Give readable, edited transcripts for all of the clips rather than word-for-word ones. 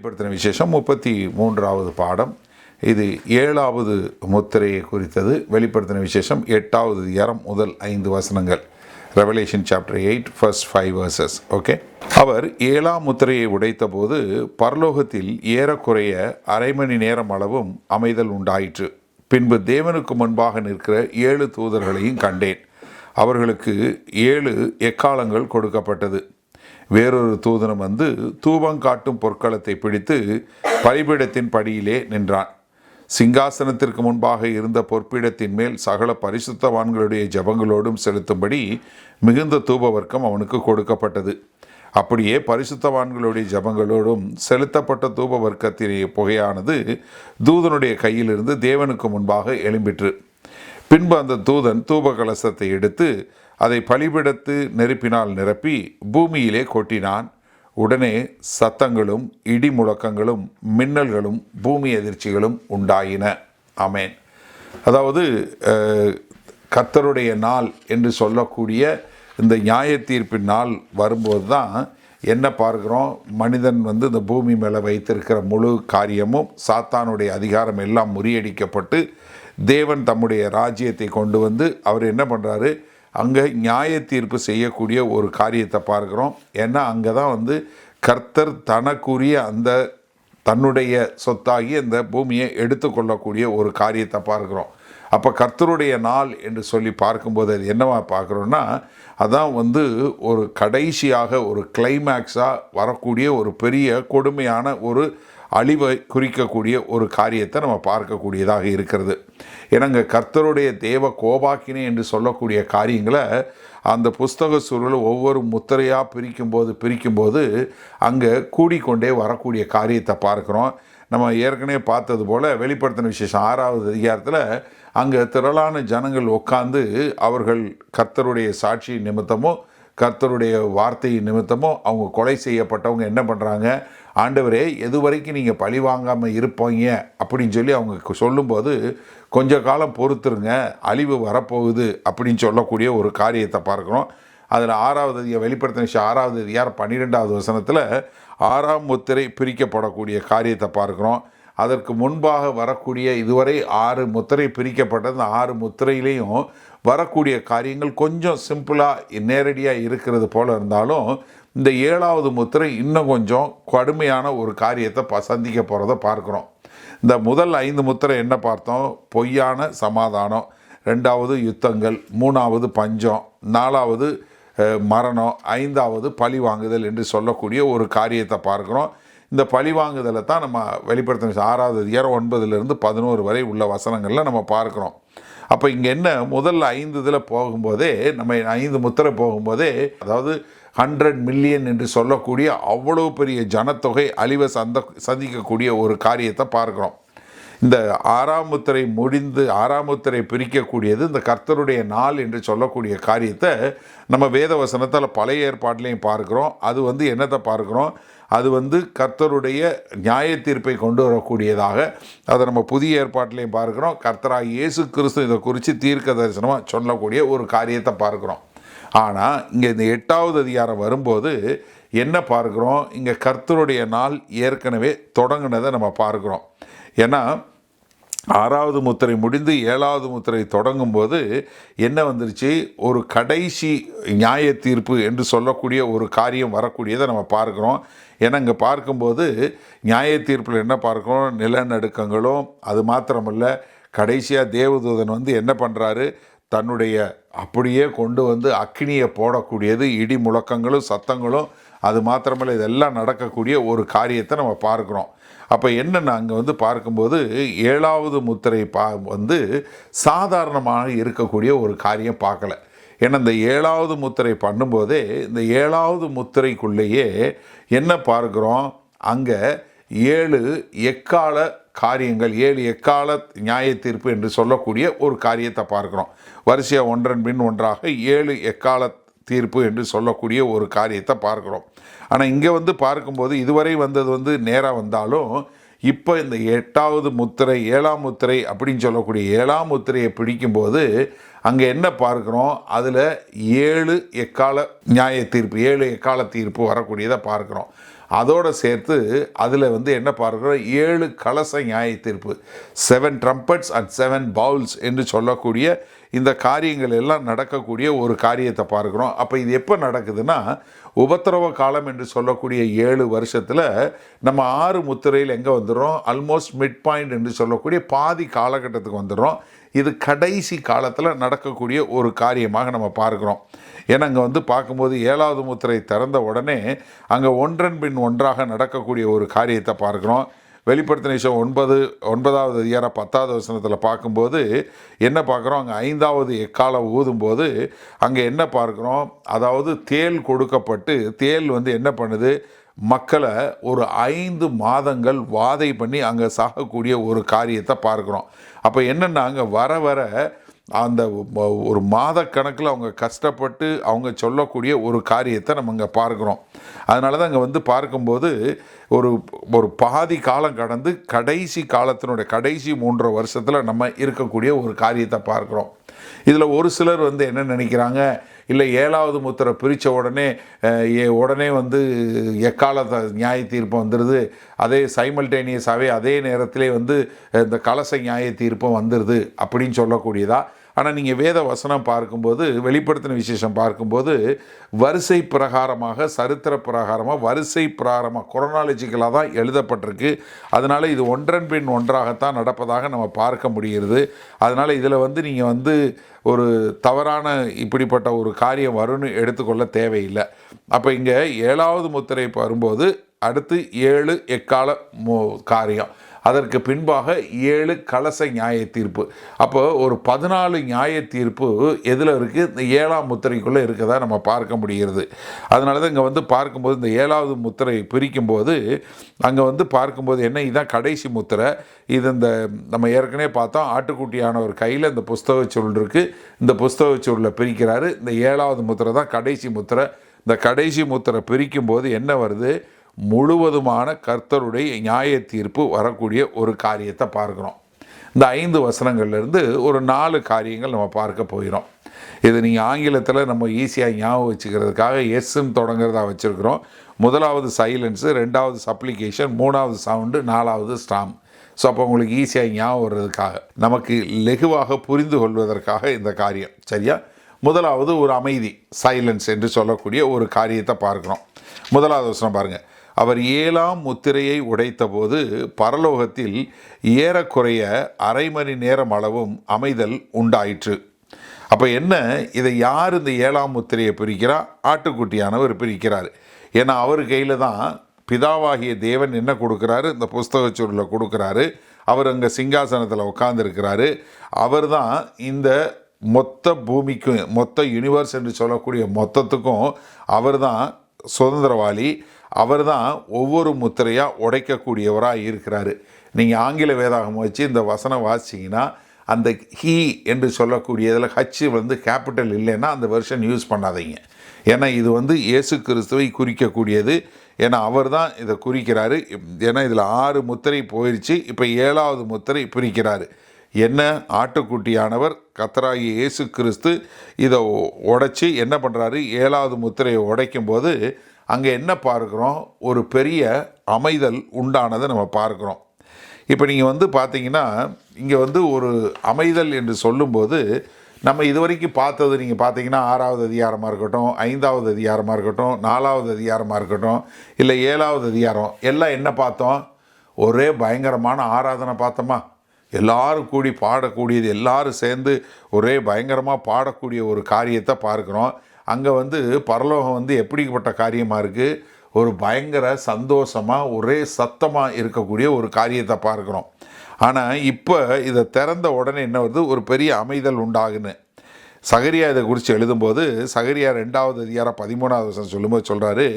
வெளிப்படுத்தின விசேஷம் 33வது பாடம். இது 7வது முத்திரையை குறித்தது. வெளிப்படுத்தின விசேஷம் 8வது அதிகாரம் முதல் 5 வசனங்கள். Revelation chapter 8 first 5 verses. Okay. அவர் 7ஆம் முத்திரையை உடைத்த போது பரலோகத்தில் ஏறக்குறைய அரை மணி நேரம் அளவும் அமைதல் உண்டாயிற்று. பின்பு தேவனுக்கு முன்பாக நிற்கிற 7 தூதர்களையும் கண்டேன். அவர்களுக்கு 7 எக்காலங்கள் கொடுக்கப்பட்டது. வேறொரு தூதனும் வந்து தூபங்காட்டும் பொற்களத்தை பிடித்து பலிபீடத்தின் படியிலே நின்றான். சிங்காசனத்திற்கு முன்பாக இருந்த பொற்பீடத்தின் மேல் சகல பரிசுத்தவான்களுடைய ஜெபங்களோடும் செலுத்தும்படி மிகுந்த தூபவர்க்கம் அவனுக்கு கொடுக்கப்பட்டது. அப்படியே பரிசுத்தவான்களுடைய ஜெபங்களோடும் செலுத்தப்பட்ட தூபவர்க்கத்தின் புகையானது தூதனுடைய கையிலிருந்து தேவனுக்கு முன்பாக எழும்பிற்று. பின்பு அந்த தூதன் தூப கலசத்தை எடுத்து அதை பலிபீடத்து நெருப்பினால் நிரப்பி பூமியிலே கொட்டினான். உடனே சத்தங்களும் இடி முழக்கங்களும் மின்னல்களும் பூமி அதிர்ச்சிகளும் உண்டாயின. ஆமேன். அதாவது கர்த்தருடைய நாள் என்று சொல்லக்கூடிய இந்த நியாய தீர்ப்பின் நாள் வரும்போது தான் என்ன பார்க்குறோம், மனிதன் வந்து இந்த பூமி மேலே வைத்திருக்கிற முழு காரியமும் சாத்தானுடைய அதிகாரம் எல்லாம் முறியடிக்கப்பட்டு தேவன் தம்முடைய ராஜ்யத்தை கொண்டு வந்து அவர் என்ன பண்ணுறாரு, அங்கே நியாய தீர்ப்பு செய்யக்கூடிய ஒரு காரியத்தை பார்க்குறோம். ஏன்னா அங்கே தான் வந்து கர்த்தர் தனக்குரிய அந்த தன்னுடைய சொத்தாகி அந்த பூமியை எடுத்துக்கொள்ளக்கூடிய ஒரு காரியத்தை பார்க்குறோம். அப்போ கர்த்தருடைய நாள் என்று சொல்லி பார்க்கும்போது அது என்னவா பார்க்குறோன்னா, அதான் வந்து ஒரு கடைசியாக ஒரு கிளைமேக்ஸாக வரக்கூடிய ஒரு பெரிய கொடுமையான ஒரு அழிவை குறிக்கக்கூடிய ஒரு காரியத்தை நம்ம பார்க்கக்கூடியதாக இருக்கிறது. ஏன்னாங்க கர்த்தருடைய தேவ கோபாக்கினே என்று சொல்லக்கூடிய காரியங்களை அந்த புஸ்தக சூழல் ஒவ்வொரு முத்திரையாக பிரிக்கும்போது அங்கே கூடிக்கொண்டே வரக்கூடிய காரியத்தை பார்க்குறோம். நம்ம ஏற்கனவே பார்த்தது போல் வெளிப்படுத்தின விசேஷம் 6வது அதிகாரத்தில் அங்கே திரளான ஜனங்கள் உட்கார்ந்து அவர்கள் கர்த்தருடைய சாட்சி நிமித்தமோ கர்த்தருடைய வார்த்தை நிமித்தமோ அவங்க கொலை செய்யப்பட்டவங்க என்ன பண்ணுறாங்க, ஆண்டவரே எது வரைக்கும் நீங்கள் பழி வாங்காமல் இருப்பீங்க அப்படின்னு சொல்லி அவங்க சொல்லும்போது கொஞ்ச காலம் பொறுத்துருங்க, அழிவு வரப்போகுது அப்படின்னு சொல்லக்கூடிய ஒரு காரியத்தை பார்க்குறோம். அதில் 6வது வெளிப்படுத்தின 6வது அதிகாரம் 12வது வசனத்தில் 6ஆம் முத்திரை பிரிக்கப்படக்கூடிய காரியத்தை பார்க்குறோம். அதற்கு முன்பாக வரக்கூடிய இதுவரை 6 முத்திரை பிரிக்கப்பட்ட அந்த 6 முத்திரையிலையும் வரக்கூடிய காரியங்கள் கொஞ்சம் சிம்பிளாக நேரடியாக இருக்கிறது போல் இருந்தாலும் இந்த 7வது முத்திரை இன்னும் கொஞ்சம் கடுமையான ஒரு காரியத்தை சந்திக்க போகிறத பார்க்குறோம். இந்த முதல் 5 முத்திரை என்ன பார்த்தோம், பொய்யான சமாதானம், 2வது யுத்தங்கள், 3வது பஞ்சம், 4வது மரணம், 5வது பழி வாங்குதல் என்று சொல்லக்கூடிய ஒரு காரியத்தை பார்க்குறோம். இந்த பழி வாங்குதலை தான் நம்ம வெளிப்படுத்தின 6வது அதிகாரம் 9லிருந்து 11 வரை உள்ள வசனங்களில் நம்ம பார்க்குறோம். அப்போ இங்கே என்ன முதல் 5 இதில் போகும்போதே நம்ம 5 முத்திரை போகும்போதே அதாவது 100 மில்லியன் என்று சொல்லக்கூடிய அவ்வளோ பெரிய ஜனத்தொகை அழிவை சந்திக்கக்கூடிய ஒரு காரியத்தை பார்க்குறோம். இந்த 6ஆம் முத்திரை முடிந்து 6ஆம் முத்திரை பிரிக்கக்கூடியது இந்த கர்த்தருடைய நாள் என்று சொல்லக்கூடிய காரியத்தை நம்ம வேத வசனத்தில் பழைய ஏற்பாட்டிலையும் பார்க்குறோம். அது வந்து என்னத்தை பார்க்குறோம், அது வந்து கர்த்தருடைய நியாய தீர்ப்பை கொண்டு வரக்கூடியதாக அதை நம்ம புதிய ஏற்பாட்டிலையும் பார்க்குறோம். கர்த்தராகிய இயேசு கிறிஸ்து இதை குறித்து தீர்க்க தரிசனமாக சொல்லக்கூடிய ஒரு காரியத்தை பார்க்குறோம். ஆனால் இங்கே இந்த 8வது அதிகாரம் வரும்போது என்ன பார்க்குறோம், இங்கே கர்த்தருடைய நாள் ஏற்கனவே தொடங்கினதை நம்ம பார்க்குறோம். ஏன்னா 6வது முத்திரை முடிந்து 7வது முத்திரை தொடங்கும்போது என்ன வந்துருச்சு, ஒரு கடைசி நியாய தீர்ப்பு என்று சொல்லக்கூடிய ஒரு காரியம் வரக்கூடியதை நம்ம பார்க்குறோம். ஏன்னா இங்கே பார்க்கும்போது நியாய தீர்ப்பில் என்ன பார்க்குறோம், நிலநடுக்கங்களும் அது மாத்திரமல்ல கடைசியாக தேவதூதன் வந்து என்ன பண்ணுறாரு, தன்னுடைய அப்படியே கொண்டு வந்து அக்கினியை போடக்கூடியது, இடி முழக்கங்களும் சத்தங்களும் அது மாத்திரமல்ல இதெல்லாம் நடக்கக்கூடிய ஒரு காரியத்தை நம்ம பார்க்குறோம். அப்போ என்னென்ன அங்கே வந்து பார்க்கும்போது 7வது முத்திரை வந்து சாதாரணமாக இருக்கக்கூடிய ஒரு காரியம் பார்க்கல. ஏன்னா இந்த 7வது முத்திரை பண்ணும்போதே இந்த 7வது முத்திரைக்குள்ளேயே என்ன பார்க்குறோம், அங்கே 7 எக்கால காரியங்கள், 7 எக்கால நியாய தீர்ப்பு என்று சொல்லக்கூடிய ஒரு காரியத்தை பார்க்குறோம். வரிசையாக ஒன்றன் பின் ஒன்றாக 7 எக்கால தீர்ப்பு என்று சொல்லக்கூடிய ஒரு காரியத்தை பார்க்குறோம். ஆனால் இங்கே வந்து பார்க்கும்போது இதுவரை வந்தது வந்து நேராக வந்தாலும் இப்போ இந்த 8வது முத்திரை 7ஆம் முத்திரை அப்படின்னு சொல்லக்கூடிய 7ஆம் முத்திரையை பிடிக்கும்போது அங்கே என்ன பார்க்குறோம், அதில் 7 எக்கால நியாய தீர்ப்பு 7 எக்கால தீர்ப்பு வரக்கூடியதை பார்க்குறோம். அதோடு சேர்த்து அதில் வந்து என்ன பார்க்குறோம், 7 கலச நியாய தீர்ப்பு, 7 ட்ரம்பட்ஸ் அண்ட் 7 பவுல்ஸ் என்று சொல்லக்கூடிய இந்த காரியங்கள் எல்லாம் நடக்கக்கூடிய ஒரு காரியத்தை பார்க்குறோம். அப்போ இது எப்போ நடக்குதுன்னா, உபத்திரவ காலம் என்று சொல்லக்கூடிய 7 வருஷத்தில் நம்ம 6 முத்திரையில் எங்கே வந்துடுறோம், ஆல்மோஸ்ட் மிட் பாயிண்ட் என்று சொல்லக்கூடிய பாதி காலகட்டத்துக்கு வந்துடுறோம். இது கடைசி காலத்தில் நடக்கக்கூடிய ஒரு காரியமாக நம்ம பார்க்குறோம். ஏன்னா அங்கே வந்து பார்க்கும்போது 7வது முத்திரை திறந்த உடனே அங்கே ஒன்றன் பின் ஒன்றாக நடக்கக்கூடிய ஒரு காரியத்தை பார்க்குறோம். வெளிப்படுத்தின விஷயம் 9வது அதிகாரம் 10வது வசனத்தில் பார்க்கும்போது என்ன பார்க்குறோம், அங்கே 5வது எக்காலம் ஊதும்போது அங்கே என்ன பார்க்குறோம், அதாவது தேள் கொடுக்கப்பட்டு தேள் வந்து என்ன பண்ணுது, மக்களை ஒரு 5 மாதங்கள் வாதை பண்ணி அங்கே சாகக்கூடிய ஒரு காரியத்தை பார்க்குறோம். அப்போ என்னென்னா அங்கே வர வர அந்த ஒரு மாத கணக்கில் அவங்க கஷ்டப்பட்டு அவங்க சொல்லக்கூடிய ஒரு காரியத்தை நம்ம இங்கே பார்க்குறோம். அதனால தான் அங்கே வந்து பார்க்கும்போது ஒரு ஒரு பாதி காலம் கடந்து கடைசி காலத்தினுடைய கடைசி 3 வருஷத்தில் நம்ம இருக்கக்கூடிய ஒரு காரியத்தை பார்க்குறோம். இதில் ஒரு சிலர் வந்து என்ன நினைக்கிறாங்க, இல்லை 7வது முத்திரை பிரித்த உடனே வந்து எக்காலத்தை நியாய தீர்ப்பு வந்துடுது, அதே சைமல்டேனியஸாகவே அதே நேரத்திலே வந்து இந்த கலச நியாய தீர்ப்பும் வந்துடுது அப்படின்னு சொல்லக்கூடியதா. ஆனால் நீங்கள் வேத வசனம் பார்க்கும்போது, வெளிப்படுத்தின விசேஷம் பார்க்கும்போது வரிசை பிரகாரமாக, சரித்திர பிரகாரமாக, வரிசை பிரகாரமாக கொரோனாலஜிக்கலாக தான் எழுதப்பட்டிருக்கு. அதனால் இது ஒன்றன் பின் ஒன்றாகத்தான் நடப்பதாக நம்ம பார்க்க முடிகிறது. அதனால் இதில் வந்து நீங்கள் வந்து ஒரு தவறான இப்படிப்பட்ட ஒரு காரியம் வரும்னு எடுத்துக்கொள்ள தேவையில்லை. அப்போ இங்கே 7வது முத்திரை வரும்போது அடுத்து 7 எக்கால காரியம், அதற்கு பின்பாக 7 கலச நியாய தீர்ப்பு. அப்போ ஒரு 14 நியாய தீர்ப்பு எதில் இருக்குது, இந்த 7ஆம் முத்திரைக்குள்ளே இருக்கதா நம்ம பார்க்க முடிகிறது. அதனால தான் இங்கே வந்து பார்க்கும்போது இந்த 7வது முத்திரை பிரிக்கும்போது அங்கே வந்து பார்க்கும்போது என்ன, இதுதான் கடைசி முத்திரை. இது இந்த நம்ம ஏற்கனவே பார்த்தோம், ஆட்டுக்குட்டியானவர் கையில் இந்த புஸ்தக சுருள் இருக்குது, இந்த புஸ்தக சுருளை பிரிக்கிறாரு. இந்த 7வது முத்திரை தான் கடைசி முத்திரை. இந்த கடைசி முத்திரை பிரிக்கும்போது என்ன வருது, முழுவதுமான கர்த்தருடைய நியாய தீர்ப்பு வரக்கூடிய ஒரு காரியத்தை பார்க்குறோம். இந்த 5 வசனங்கள்லேருந்து ஒரு 4 காரியங்கள் நம்ம பார்க்க போகிறோம். இது நீங்கள் ஆங்கிலத்தில் நம்ம ஈஸியாக ஞாபகம் வச்சுக்கிறதுக்காக எஸ்ன்னு தொடங்குறதா வச்சுருக்கிறோம். 1வது சைலன்ஸு, 2வது சப்ளிகேஷன், 3வது சவுண்டு, 4வது ஸ்டாம். ஸோ அப்போ உங்களுக்கு ஈஸியாக ஞாபகம் வர்றதுக்காக, நமக்கு லெகுவாக புரிந்து கொள்வதற்காக இந்த காரியம், சரியா? 1வது ஒரு அமைதி, சைலன்ஸ் என்று சொல்லக்கூடிய ஒரு காரியத்தை பார்க்குறோம். 1வது வசனம் பாருங்கள், அவர் 7ஆம் முத்திரையை உடைத்தபோது பரலோகத்தில் ஏறக்குறைய அரை மணி நேரம் அளவும் அமைதல் உண்டாயிற்று. அப்போ என்ன, இதை யார் இந்த 7ஆம் முத்திரையை பிரிக்கிறா, ஆட்டுக்குட்டியானவர் பிரிக்கிறார். ஏன்னா அவர் கையில் தான் பிதாவாகிய தேவன் என்ன கொடுக்குறாரு, இந்த புஸ்தக சுருளை கொடுக்குறாரு. அவர் அங்கே சிங்காசனத்தில் உட்கார்ந்துருக்கிறாரு. அவர் தான் இந்த மொத்த பூமிக்கும், மொத்த யூனிவர்ஸ் என்று சொல்லக்கூடிய மொத்தத்துக்கும் அவர் தான் சுதந்திரவாளி. அவர் தான் ஒவ்வொரு முத்திரையாக உடைக்கக்கூடியவராக இருக்கிறாரு. நீங்கள் ஆங்கில வேதாகமம் வச்சு இந்த வசனம் வாசிச்சிங்கன்னா அந்த ஹீ என்று சொல்லக்கூடியதில் ஹச் வந்து கேபிட்டல் இல்லைன்னா அந்த வெர்ஷன் யூஸ் பண்ணாதீங்க. ஏன்னா இது வந்து இயேசு கிறிஸ்துவை குறிக்கக்கூடியது. ஏன்னா அவர் தான் இதை குறிக்கிறாரு. ஏன்னா இதில் 6 முத்திரை போயிடுச்சு, இப்போ 7வது முத்திரை பிரிக்கிறாரு. என்ன, ஆட்டுக்குட்டியானவர் கர்த்தராகிய இயேசு கிறிஸ்து இதை உடைச்சி என்ன பண்ணுறாரு, 7வது முத்திரையை உடைக்கும்போது அங்கே என்ன பார்க்குறோம், ஒரு பெரிய அமைதல் உண்டானதை நம்ம பார்க்குறோம். இப்போ நீங்கள் வந்து பார்த்தீங்கன்னா இங்கே வந்து ஒரு அமைதல் என்று சொல்லும்போது நம்ம இதுவரைக்கும் பார்த்தது, நீங்கள் பார்த்தீங்கன்னா 6வது அதிகாரமாக இருக்கட்டும், 5வது அதிகாரமாக இருக்கட்டும், 4வது அதிகாரமாக இருக்கட்டும், இல்லை 7வது அதிகாரம், எல்லாம் என்ன பார்த்தோம், ஒரே பயங்கரமான ஆராதனை பார்த்தோமா. எல்லாரும் கூடி பாடக்கூடியது, எல்லாரும் சேர்ந்து ஒரே பயங்கரமாக பாடக்கூடிய ஒரு காரியத்தை பார்க்குறோம். அங்கே வந்து பரலோகம் வந்து எப்படிப்பட்ட காரியமாக இருக்குது, ஒரு பயங்கர சந்தோஷமாக ஒரே சத்தமாக இருக்கக்கூடிய ஒரு காரியத்தை பார்க்குறோம். ஆனால் இப்போ இதை திறந்த உடனே என்ன வருது, ஒரு பெரிய அமைதல் உண்டாகுன்னு சகரியா இதை குறித்து எழுதும்போது, சகரியா 2வது அதிகாரம் 13வது வசனம் சொல்லும்போது சொல்கிறாரு,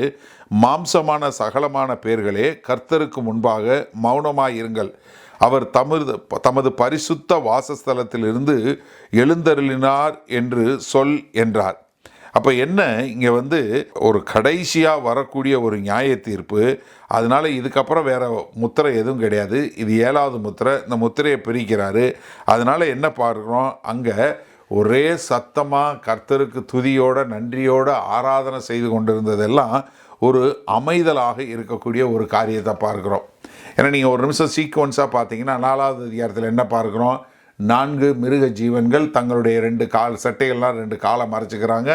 மாம்சமான சகலமான பேர்களே கர்த்தருக்கு முன்பாக மௌனமாயிருங்கள், அவர் தமது பரிசுத்த வாசஸ்தலத்திலிருந்து எழுந்தருளினார் என்று சொல் என்றார். அப்போ என்ன, இங்கே வந்து ஒரு கடைசியாக வரக்கூடிய ஒரு நியாய தீர்ப்பு. அதனால் இதுக்கப்புறம் வேறு முத்திரை எதுவும் கிடையாது. இது 7வது முத்திரை. இந்த முத்திரையை பிரிக்கிறாரு. அதனால் என்ன பார்க்குறோம், அங்கே ஒரே சத்தமாக கர்த்தருக்கு துதியோட நன்றியோட ஆராதனை செய்து கொண்டிருந்ததெல்லாம் ஒரு அமைதலாக இருக்கக்கூடிய ஒரு காரியத்தை பார்க்குறோம். ஏன்னா நீங்கள் ஒரு நிமிஷம் சீக்வன்ஸாக பார்த்தீங்கன்னா 4வது அதிகாரத்தில் என்ன பார்க்குறோம்? 4 மிருக ஜீவன்கள் தங்களுடைய 2 கால் சட்டைகள்லாம் 2 காலை மறைச்சிக்கிறாங்க.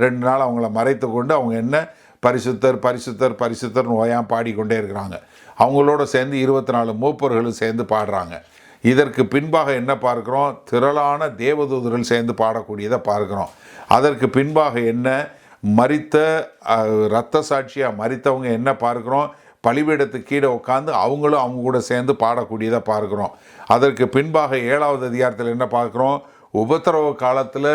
2 நாள் அவங்கள மறைத்து கொண்டு அவங்க என்ன பரிசுத்தர் பரிசுத்தர் பரிசுத்தர்னு ஓயாமல் பாடிக்கொண்டே இருக்கிறாங்க. அவங்களோட சேர்ந்து 24 மூப்பர்களும் சேர்ந்து பாடுறாங்க. இதற்கு பின்பாக என்ன பார்க்குறோம்? திரளான தேவதூதர்கள் சேர்ந்து பாடக்கூடியதை பார்க்குறோம். அதற்கு பின்பாக என்ன? மரித்த இரத்த சாட்சியாக மரித்தவங்க என்ன பார்க்குறோம்? பலிபீடத்துக்கு கீழே உட்காந்து அவங்களும் அவங்க கூட சேர்ந்து பாடக்கூடியதை பார்க்குறோம். அதற்கு பின்பாக 7வது அதிகாரத்தில் என்ன பார்க்குறோம்? உபத்திரவ காலத்தில்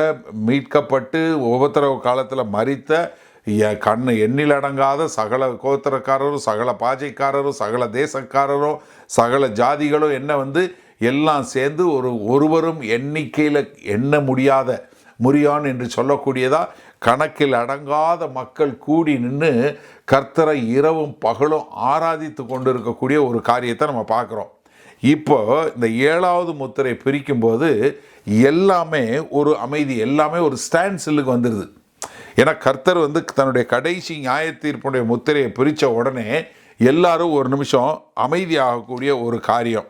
மீட்கப்பட்டு உபத்திரவ காலத்தில் மரித்த எண்ணிலடங்காத சகல கோத்திரக்காரரும் சகல பாஜைக்காரரும் சகல தேசக்காரரும் சகல ஜாதிகளும் என்ன எல்லாம் சேர்ந்து ஒருவரும் எண்ணிக்கையில் எண்ண முடியாத முறியான் என்று சொல்லக்கூடியதா கணக்கில் அடங்காத மக்கள் கூடி நின்று கர்த்தரை இரவும் பகலும் ஆராதித்து கொண்டு இருக்கக்கூடிய ஒரு காரியத்தை நம்ம பார்க்குறோம். இப்போ இந்த 7வது முத்திரை பிரிக்கும்போது எல்லாமே ஒரு அமைதி, எல்லாமே ஒரு ஸ்டாண்ட் சில்லுக்கு வந்துடுது. ஏன்னா கர்த்தர் தன்னுடைய கடைசி நியாயத்தீர்ப்புடைய முத்திரையை பிரித்த உடனே எல்லாரும் ஒரு நிமிஷம் அமைதியாகக்கூடிய ஒரு காரியம்.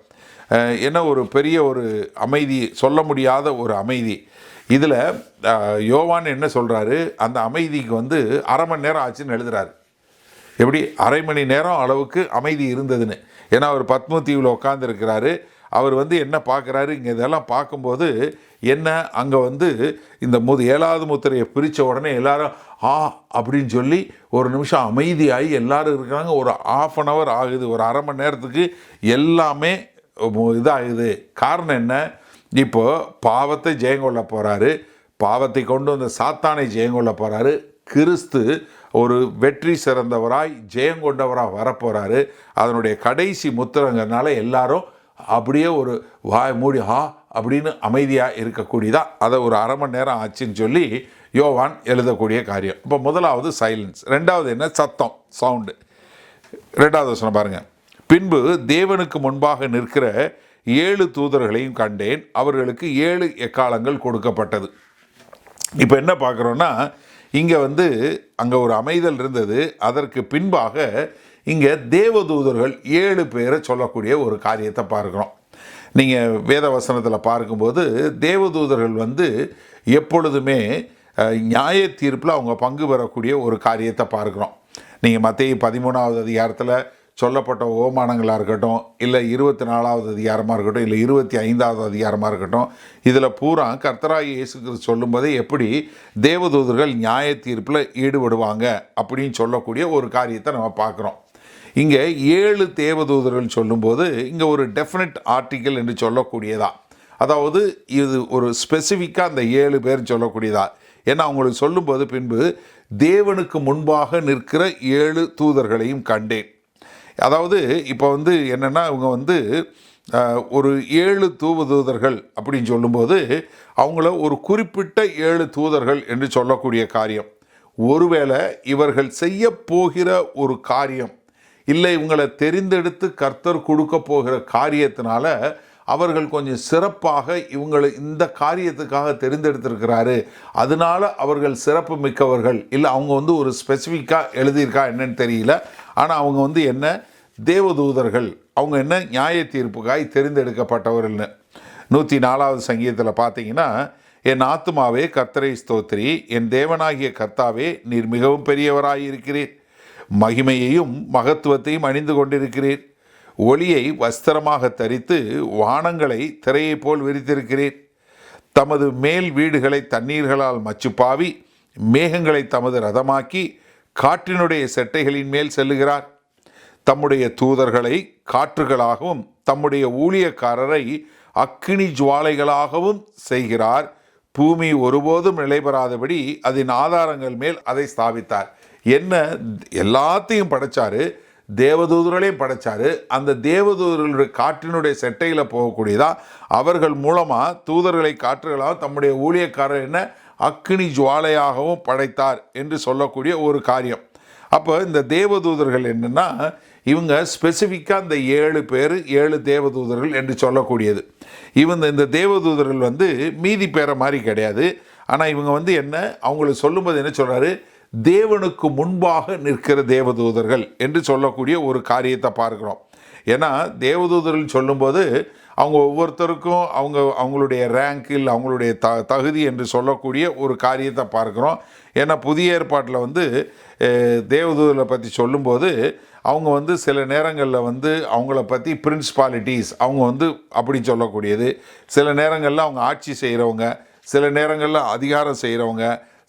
என்ன ஒரு பெரிய ஒரு அமைதி, சொல்ல முடியாத ஒரு அமைதி. இதில் யோவான் என்ன சொல்கிறாரு? அந்த அமைதிக்கு அரை மணி நேரம் ஆச்சுன்னு எழுதுகிறாரு. எப்படி? அரை மணி நேரம் அளவுக்கு அமைதி இருந்ததுன்னு. ஏன்னா அவர் பத்ம தீவில் உட்காந்துருக்கிறாரு. அவர் என்ன பார்க்குறாரு? இங்கே இதெல்லாம் பார்க்கும்போது என்ன அங்கே இந்த 7வது முத்திரையை பிரித்த உடனே எல்லாரும் அப்படின்னு சொல்லி ஒரு நிமிஷம் அமைதியாகி எல்லாரும் இருக்கிறாங்க. ஒரு 1/2 hour ஆகுது, ஒரு அரை மணி நேரத்துக்கு எல்லாமே இதாகுது. காரணம் என்ன? இப்போ பாவத்தை ஜெயங்கொள்ள போகிறாரு, பாவத்தை கொண்டு வந்த சாத்தானை ஜெயங்கொள்ள போகிறாரு. கிறிஸ்து ஒரு வெற்றி சிறந்தவராய் ஜெயங்கொண்டவராக வரப்போகிறாரு. அதனுடைய கடைசி முத்திரங்கிறதுனால எல்லாரும் அப்படியே ஒரு வாய் மூடி அப்படின்னு அமைதியாக இருக்கக்கூடியதா. அதை ஒரு அரை மணி நேரம் ஆச்சுன்னு சொல்லி யோவான் எழுதக்கூடிய காரியம். இப்போ முதலாவது சைலன்ஸ். 2வது என்ன? சத்தம், சவுண்டு. 2வது வசனம் பாருங்கள். பின்பு தேவனுக்கு முன்பாக நிற்கிற 7 தூதர்களையும் கண்டேன், அவர்களுக்கு 7 எக்காலங்கள் கொடுக்கப்பட்டது. இப்போ என்ன பார்க்குறோன்னா, இங்கே அங்கே ஒரு அமைதல் இருந்தது. அதற்கு பின்பாக இங்கே தேவதூதர்கள் 7 பேரை சொல்லக்கூடிய ஒரு காரியத்தை பார்க்குறோம். நீங்கள் வேத வசனத்தில் பார்க்கும்போது தேவதூதர்கள் எப்பொழுதுமே நியாய தீர்ப்பில் அவங்க பங்கு பெறக்கூடிய ஒரு காரியத்தை பார்க்குறோம். நீங்கள் மத்தேயு 13வது அதிகாரத்தில் சொல்லப்பட்ட ஓமானங்களாக இருக்கட்டும், இல்லை 24வது அதிகாரமாக இருக்கட்டும், இல்லை 25வது அதிகாரமாக இருக்கட்டும், இதில் பூரா கர்த்தராகிய இயேசு கிறிஸ்து சொல்லும்போது எப்படி தேவதூதர்கள் நியாய தீர்ப்பில் ஈடுபடுவாங்க அப்படின்னு சொல்லக்கூடிய ஒரு காரியத்தை நம்ம பார்க்குறோம். இங்கே 7 தேவதூதர்கள் சொல்லும்போது இங்கே ஒரு டெஃபினட் ஆர்டிக்கல் என்று சொல்லக்கூடியதா, அதாவது இது ஒரு ஸ்பெசிஃபிக்காக அந்த 7 பேர் சொல்லக்கூடியதா. ஏன்னா அவங்களுக்கு சொல்லும்போது பின்பு தேவனுக்கு முன்பாக நிற்கிற 7 தூதர்களையும் கண்டேன். அதாவது இப்போ என்னென்னா இவங்க ஒரு 7 தூதர்கள் அப்படின்னு சொல்லும்போது அவங்கள ஒரு குறிப்பிட்ட 7 தூதர்கள் என்று சொல்லக்கூடிய காரியம். ஒருவேளை இவர்கள் செய்ய போகிற ஒரு காரியம், இல்லை இவங்களை தெரிந்தெடுத்து கர்த்தர் கொடுக்க போகிற காரியத்தினால அவர்கள் கொஞ்சம் சிறப்பாக இவங்களை இந்த காரியத்துக்காக தெரிந்தெடுத்திருக்கிறாரு, அதனால அவர்கள் சிறப்பு மிக்கவர்கள், இல்லை அவங்க ஒரு ஸ்பெசிஃபிக்காக எழுதியிருக்கா என்னன்னு தெரியல. ஆனால் அவங்க என்ன தேவதூதர்கள், அவங்க என்ன நியாய தீர்ப்புக்காய் தெரிந்தெடுக்கப்பட்டவர்கள்னு. 104வது சங்கீதத்தில் பார்த்தீங்கன்னா, என் ஆத்துமாவே கர்த்தரை ஸ்தோத்திரி, என் தேவனாகிய கர்த்தாவே நீர் மிகவும் பெரியவராயிருக்கிறீர், மகிமையையும் மகத்துவத்தையும் அணிந்து கொண்டிருக்கிறீர், ஒளியை வஸ்திரமாக தரித்து வானங்களை திரையை போல் விரித்திருக்கிறீர், தமது மேல் வீடுகளை தண்ணீர்களால் மச்சுப்பாவி மேகங்களை தமது ரதமாக்கி காற்றினுடைய செட்டைகளின் மேல் செல்லுகிறார், தம்முடைய தூதர்களை காற்றுகளாகவும் தம்முடைய ஊழியக்காரரை அக்கினி ஜுவாலைகளாகவும் செய்கிறார், பூமி ஒருபோதும் நிலைபெறாதபடி அதன் ஆதாரங்கள் மேல் அதை ஸ்தாபித்தார். என்ன எல்லாத்தையும் படைச்சாரு, தேவதூதர்களையும் படைச்சாரு. அந்த தேவதூதர்களுடைய காற்றினுடைய செட்டையில் போகக்கூடியதா, அவர்கள் மூலமாக தூதர்களை காற்றுகளாக தம்முடைய ஊழியக்காரர் என்ன அக்கினி ஜுவாலையாகவும் படைத்தார் என்று சொல்லக்கூடிய ஒரு காரியம். அப்போ இந்த தேவதூதர்கள் என்னென்னா, இவங்க ஸ்பெசிஃபிக்காக இந்த 7 பேர் 7 தேவதூதர்கள் என்று சொல்லக்கூடியது. இந்த தேவதூதர்கள் வந்து மீதி பேரை மாதிரி கிடையாது. ஆனால் இவங்க வந்து என்ன, அவங்களுக்கு சொல்லும்போது என்ன சொல்கிறாரு, தேவனுக்கு முன்பாக நிற்கிற தேவதூதர்கள் என்று சொல்லக்கூடிய ஒரு காரியத்தை பார்க்குறோம். ஏன்னா தேவதூதர்கள் சொல்லும்போது அவங்க ஒவ்வொருத்தருக்கும் அவங்களுடைய ரேங்கில் அவங்களுடைய தகுதி என்று சொல்லக்கூடிய ஒரு காரியத்தை பார்க்குறோம். ஏன்னா புதிய ஏற்பாட்டில் வந்து தேவதூதர்களை பற்றி சொல்லும்போது அவங்க வந்து சில நேரங்களில் வந்து அவங்கள பற்றி பிரின்சிபாலிட்டிஸ் அவங்க வந்து அப்படி சொல்லக்கூடியது, சில நேரங்களில் அவங்க ஆட்சி செய்கிறவங்க, சில நேரங்களில் அதிகாரம் செய்கிறவங்க,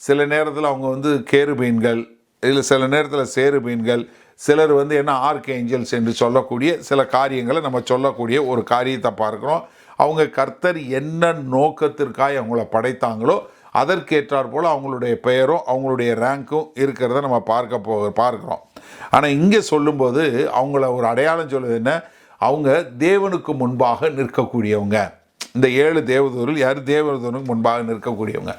சில நேரத்தில் அவங்க வந்து கேருபீன்கள், இல்லை சில நேரத்தில் சேருபீன்கள், சிலர் வந்து என்ன ஆர்க் ஏஞ்சல்ஸ் என்று சொல்லக்கூடிய சில காரியங்களை நம்ம சொல்லக்கூடிய ஒரு காரியத்தை பார்க்குறோம். அவங்க கர்த்தர் என்ன நோக்கத்திற்காக அவங்கள படைத்தாங்களோ அதற்கேற்றாற் போல் அவங்களுடைய பெயரும் அவங்களுடைய ரேங்க்கும் இருக்கிறத நம்ம பார்க்குறோம். ஆனால் இங்கே சொல்லும்போது அவங்கள ஒரு அடையாளம் சொல்லுது என்ன, அவங்க தேவனுக்கு முன்பாக நிற்கக்கூடியவங்க. இந்த 7 தேவதூதர்கள் யார், தேவதூதனுக்கு முன்பாக நிற்கக்கூடியவங்க.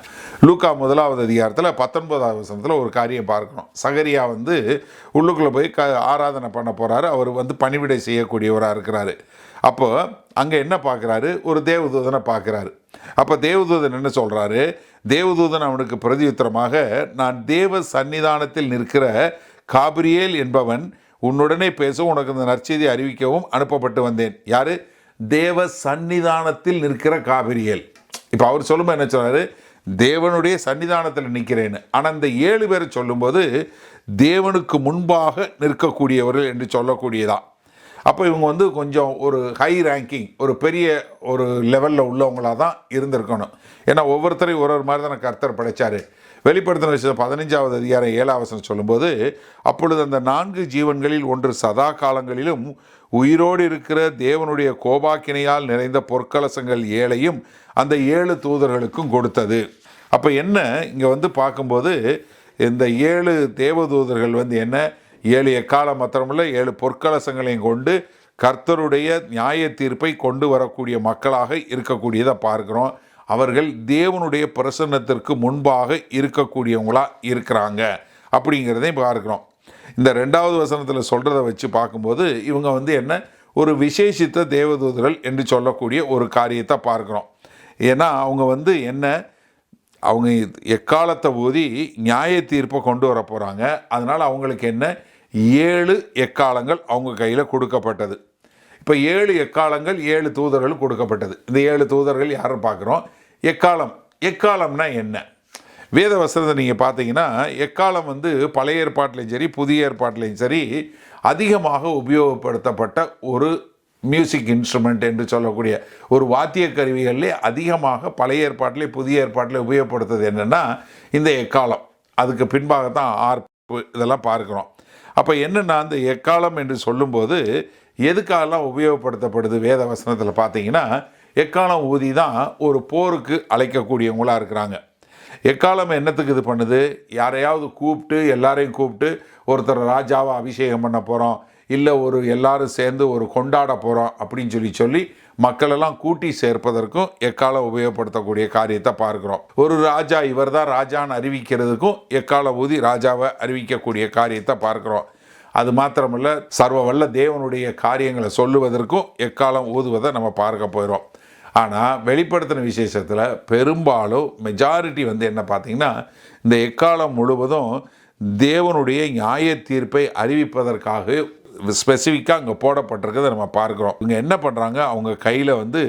லூக்கா 1வது அதிகாரத்தில் 19வது வசனத்தில் ஒரு காரியம் பார்க்கணும். சகரியா வந்து உள்ளுக்குள்ளே போய் ஆராதனை பண்ண போகிறாரு. அவர் வந்து பணிவிடை செய்யக்கூடியவராக இருக்கிறாரு. அப்போ அங்கே என்ன பார்க்குறாரு, ஒரு தேவதூதனை பார்க்குறாரு. அப்போ தேவதூதன் என்ன சொல்கிறாரு, தேவதூதன் அவனுக்கு பிரதியுத்தரமாக, நான் தேவ சன்னிதானத்தில் நிற்கிற காபிரியேல் என்பவன் உன்னுடனே பேச உனக்கு இந்த நற்செய்தி அறிவிக்கவும் அனுப்பப்பட்டு வந்தேன். யார், தேவ சன்னிதானத்தில் நிற்கிற காபிரியேல். இப்போ அவர் சொல்லும்போது என்ன சொல்றாரு, தேவனுடைய சன்னிதானத்தில் நிற்கிறேன்னு. ஆனால் இந்த 7 பேரை சொல்லும்போது தேவனுக்கு முன்பாக நிற்கக்கூடியவர்கள் என்று சொல்லக்கூடியதான். அப்போ இவங்க வந்து கொஞ்சம் ஒரு ஹை ரேங்கிங், ஒரு பெரிய ஒரு லெவலில் உள்ளவங்களாக தான் இருந்திருக்கணும். ஏன்னா ஒவ்வொருத்தரையும் ஒரு மாதிரி தான் கர்த்தர் படைச்சார். வெளிப்படுத்தின விஷயம் 15வது அதிகாரம் 7வது வசனம் சொல்லும்போது, அப்பொழுது அந்த 4 ஜீவன்களில் ஒன்று சதா காலங்களிலும் உயிரோடு இருக்கிற தேவனுடைய கோபாக்கினையால் நிறைந்த பொற்கலசங்கள் 7ஐயும் அந்த 7 தூதர்களுக்கும் கொடுத்தது. அப்போ என்ன இங்கே வந்து பார்க்கும்போது இந்த 7 தேவதூதர்கள் வந்து என்ன, 7 எக்காலம் மாத்திரமில்லை 7 பொற்கலசங்களையும் கொண்டு கர்த்தருடைய நியாய தீர்ப்பை கொண்டு வரக்கூடிய மக்களாக இருக்கக்கூடியதை பார்க்குறோம். அவர்கள் தேவனுடைய பிரசன்னத்திற்கு முன்பாக இருக்கக்கூடியவங்களா இருக்கிறாங்க அப்படிங்கிறதையும் பார்க்குறோம். இந்த 2வது வசனத்தில் சொல்கிறத வச்சு பார்க்கும்போது இவங்க வந்து என்ன, ஒரு விசேஷித்த தேவதூதர்கள் என்று சொல்லக்கூடிய ஒரு காரியத்தை பார்க்குறோம். ஏன்னா அவங்க வந்து என்ன, அவங்க எக்காலத்தை ஊதி நியாய தீர்ப்பை கொண்டு வர போகிறாங்க. அதனால் அவங்களுக்கு என்ன, 7 எக்காலங்கள் அவங்க கையில் கொடுக்கப்பட்டது. இப்போ 7 எக்காலங்கள் 7 தூதர்கள் கொடுக்கப்பட்டது. இந்த 7 தூதர்கள் யாரும் பார்க்குறோம். எக்காலம்னா என்ன, வேத வசனத்தை நீங்கள் பார்த்தீங்கன்னா எக்காலம் வந்து பழைய ஏற்பாட்டிலையும் சரி புதிய ஏற்பாட்டிலையும் சரி அதிகமாக உபயோகப்படுத்தப்பட்ட ஒரு மியூசிக் இன்ஸ்ட்ருமெண்ட் என்று சொல்லக்கூடிய ஒரு வாத்திய கருவிகளிலே அதிகமாக பழைய ஏற்பாட்டிலே புதிய ஏற்பாட்டிலே உபயோகப்படுத்துறது என்னென்னா இந்த எக்காலம். அதுக்கு பின்பாக தான் ஆர்ப்பு இதெல்லாம் பார்க்குறோம். அப்போ என்னென்னா அந்த எக்காலம் என்று சொல்லும்போது எதுக்காகலாம் உபயோகப்படுத்தப்படுது வேத வசனத்தில் பார்த்தீங்கன்னா, எக்காலம் ஊதி தான் ஒரு போருக்கு அழைக்கக்கூடியவங்களாக இருக்கிறாங்க. எக்காலம் என்னத்துக்கு இது பண்ணுது, யாரையாவது கூப்பிட்டு எல்லாரையும் கூப்பிட்டு ஒருத்தர் ராஜாவை அபிஷேகம் பண்ண போகிறோம், இல்லை ஒரு எல்லாரும் சேர்ந்து ஒரு கொண்டாட போகிறோம் அப்படின்னு சொல்லி மக்களெல்லாம் கூட்டி சேர்ப்பதற்கும் எக்காலம் உபயோகப்படுத்தக்கூடிய காரியத்தை பார்க்குறோம். ஒரு ராஜா இவர் தான் ராஜான்னு அறிவிக்கிறதுக்கும் எக்காலம் ஊதி ராஜாவை அறிவிக்கக்கூடிய காரியத்தை பார்க்குறோம். அது மாத்திரமல்ல, சர்வ வல்ல தேவனுடைய காரியங்களை சொல்லுவதற்கும் எக்காலம் ஊதுவதை நம்ம பார்க்க போயிடும். ஆனால் வெளிப்படுத்தின விசேஷத்தில் பெரும்பாலும் மெஜாரிட்டி வந்து என்ன பார்த்திங்கன்னா, இந்த எக்காலம் முழுவதும் தேவனுடைய நியாய தீர்ப்பை அறிவிப்பதற்காக ஸ்பெசிஃபிக்காக அங்கே போடப்பட்டிருக்கிறத நம்ம பார்க்குறோம். இவங்க என்ன பண்ணுறாங்க, அவங்க கையில் வந்து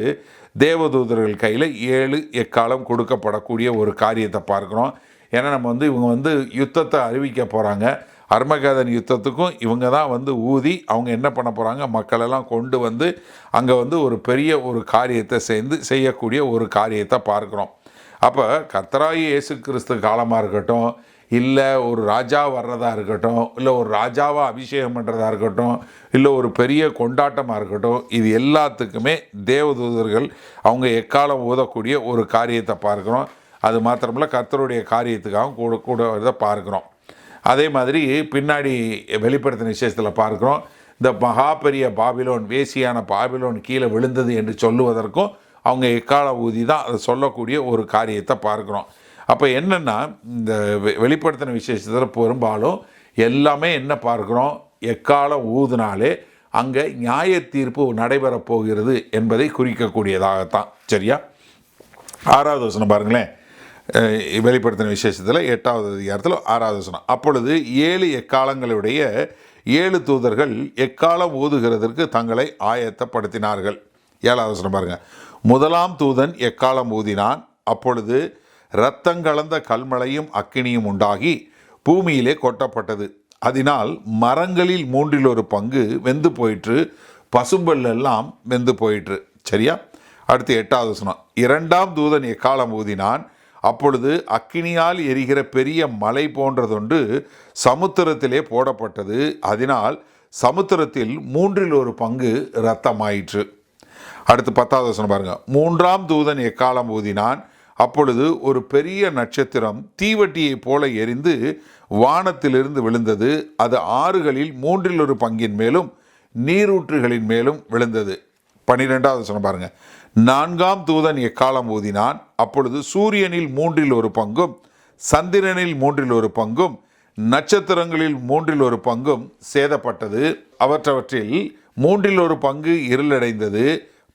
தேவதூதர்கள் கையில் 7 எக்காலம் கொடுக்கப்படக்கூடிய ஒரு காரியத்தை பார்க்குறோம். ஏன்னா நம்ம வந்து இவங்க வந்து யுத்தத்தை அறிவிக்க போகிறாங்க. அர்மகேதன் யுத்தத்துக்கும் இவங்க தான் வந்து ஊதி அவங்க என்ன பண்ண போகிறாங்க, மக்களெல்லாம் கொண்டு வந்து அங்கே வந்து ஒரு பெரிய ஒரு காரியத்தை செய்யக்கூடிய ஒரு காரியத்தை பார்க்குறோம். அப்போ கர்த்தராகிய இயேசு கிறிஸ்து காலமாக இருக்கட்டும், இல்லை ஒரு ராஜா வர்றதா இருக்கட்டும், இல்லை ஒரு ராஜாவை அபிஷேகம் பண்ணுறதா இருக்கட்டும், இல்லை ஒரு பெரிய கொண்டாட்டமாக இருக்கட்டும், இது எல்லாத்துக்குமே தேவதூதர்கள் அவங்க எக்காலம் ஊதக்கூடிய ஒரு காரியத்தை பார்க்குறோம். அது மாத்திரமில்ல கர்த்தருடைய காரியத்துக்காக கூட இதை பார்க்குறோம். அதே மாதிரி பின்னாடி வெளிப்படுத்தின விசேஷத்தில் பார்க்குறோம், இந்த மகா பெரிய பாபிலோன், வேசியான பாபிலோன் கீழே விழுந்தது என்று சொல்லுவதற்கும் அவங்க எக்கால ஊதி தான் அதை சொல்லக்கூடிய ஒரு காரியத்தை பார்க்குறோம். அப்போ என்னென்னா இந்த வெளிப்படுத்தின விசேஷத்தில் பெரும்பாலும் எல்லாமே என்ன பார்க்குறோம், எக்காலம் ஊதினாலே அங்கே நியாய தீர்ப்பு நடைபெறப் போகிறது என்பதை குறிக்கக்கூடியதாகத்தான். சரியா? 6வது வசனம் பாருங்களேன். வெளிப்படுத்தின விசேஷத்தில் 8வது அதிகாரத்தில் 6வது வசனம். அப்பொழுது 7 எக்காலங்களுடைய 7 தூதர்கள் எக்காலம் ஊதுகிறதற்கு தங்களை ஆயத்தப்படுத்தினார்கள். 7வது வசனம் பாருங்கள். முதலாம் தூதன் எக்காலம் ஊதினான். அப்பொழுது இரத்தங்கலந்த கல்மழையும் அக்கினியும் உண்டாகி பூமியிலே கொட்டப்பட்டது. அதனால் மரங்களில் 1/3 பங்கு வெந்து போயிற்று, பசும்பல் எல்லாம் வெந்து போயிற்று. சரியா? அடுத்து 8வது வசனம். 2ஆம் தூதன் எக்காலம் ஊதினான். அப்பொழுது அக்கினியால் எரிகிற பெரிய மலை போன்றதொன்று சமுத்திரத்திலே போடப்பட்டது. அதனால் சமுத்திரத்தில் 1/3 பங்கு இரத்தமாயிற்று. அடுத்து 10வது வசனம் பாருங்க. 3ஆம் தூதன் எக்காலம் ஊதினான். அப்பொழுது ஒரு பெரிய நட்சத்திரம் தீவட்டியை போல எரிந்து வானத்திலிருந்து விழுந்தது. அது ஆறுகளில் 1/3 பங்கின் மேலும் நீரூற்றுகளின் மேலும் விழுந்தது. 12வது வசனம் பாருங்க. 4ஆம் தூதன் எக்காலம் ஊதினான். அப்பொழுது சூரியனில் 1/3 பங்கும், சந்திரனில் 1/3 பங்கும், நட்சத்திரங்களில் 1/3 பங்கும் சேதப்பட்டது. அவற்றவற்றில் 1/3 பங்கு இருளடைந்தது.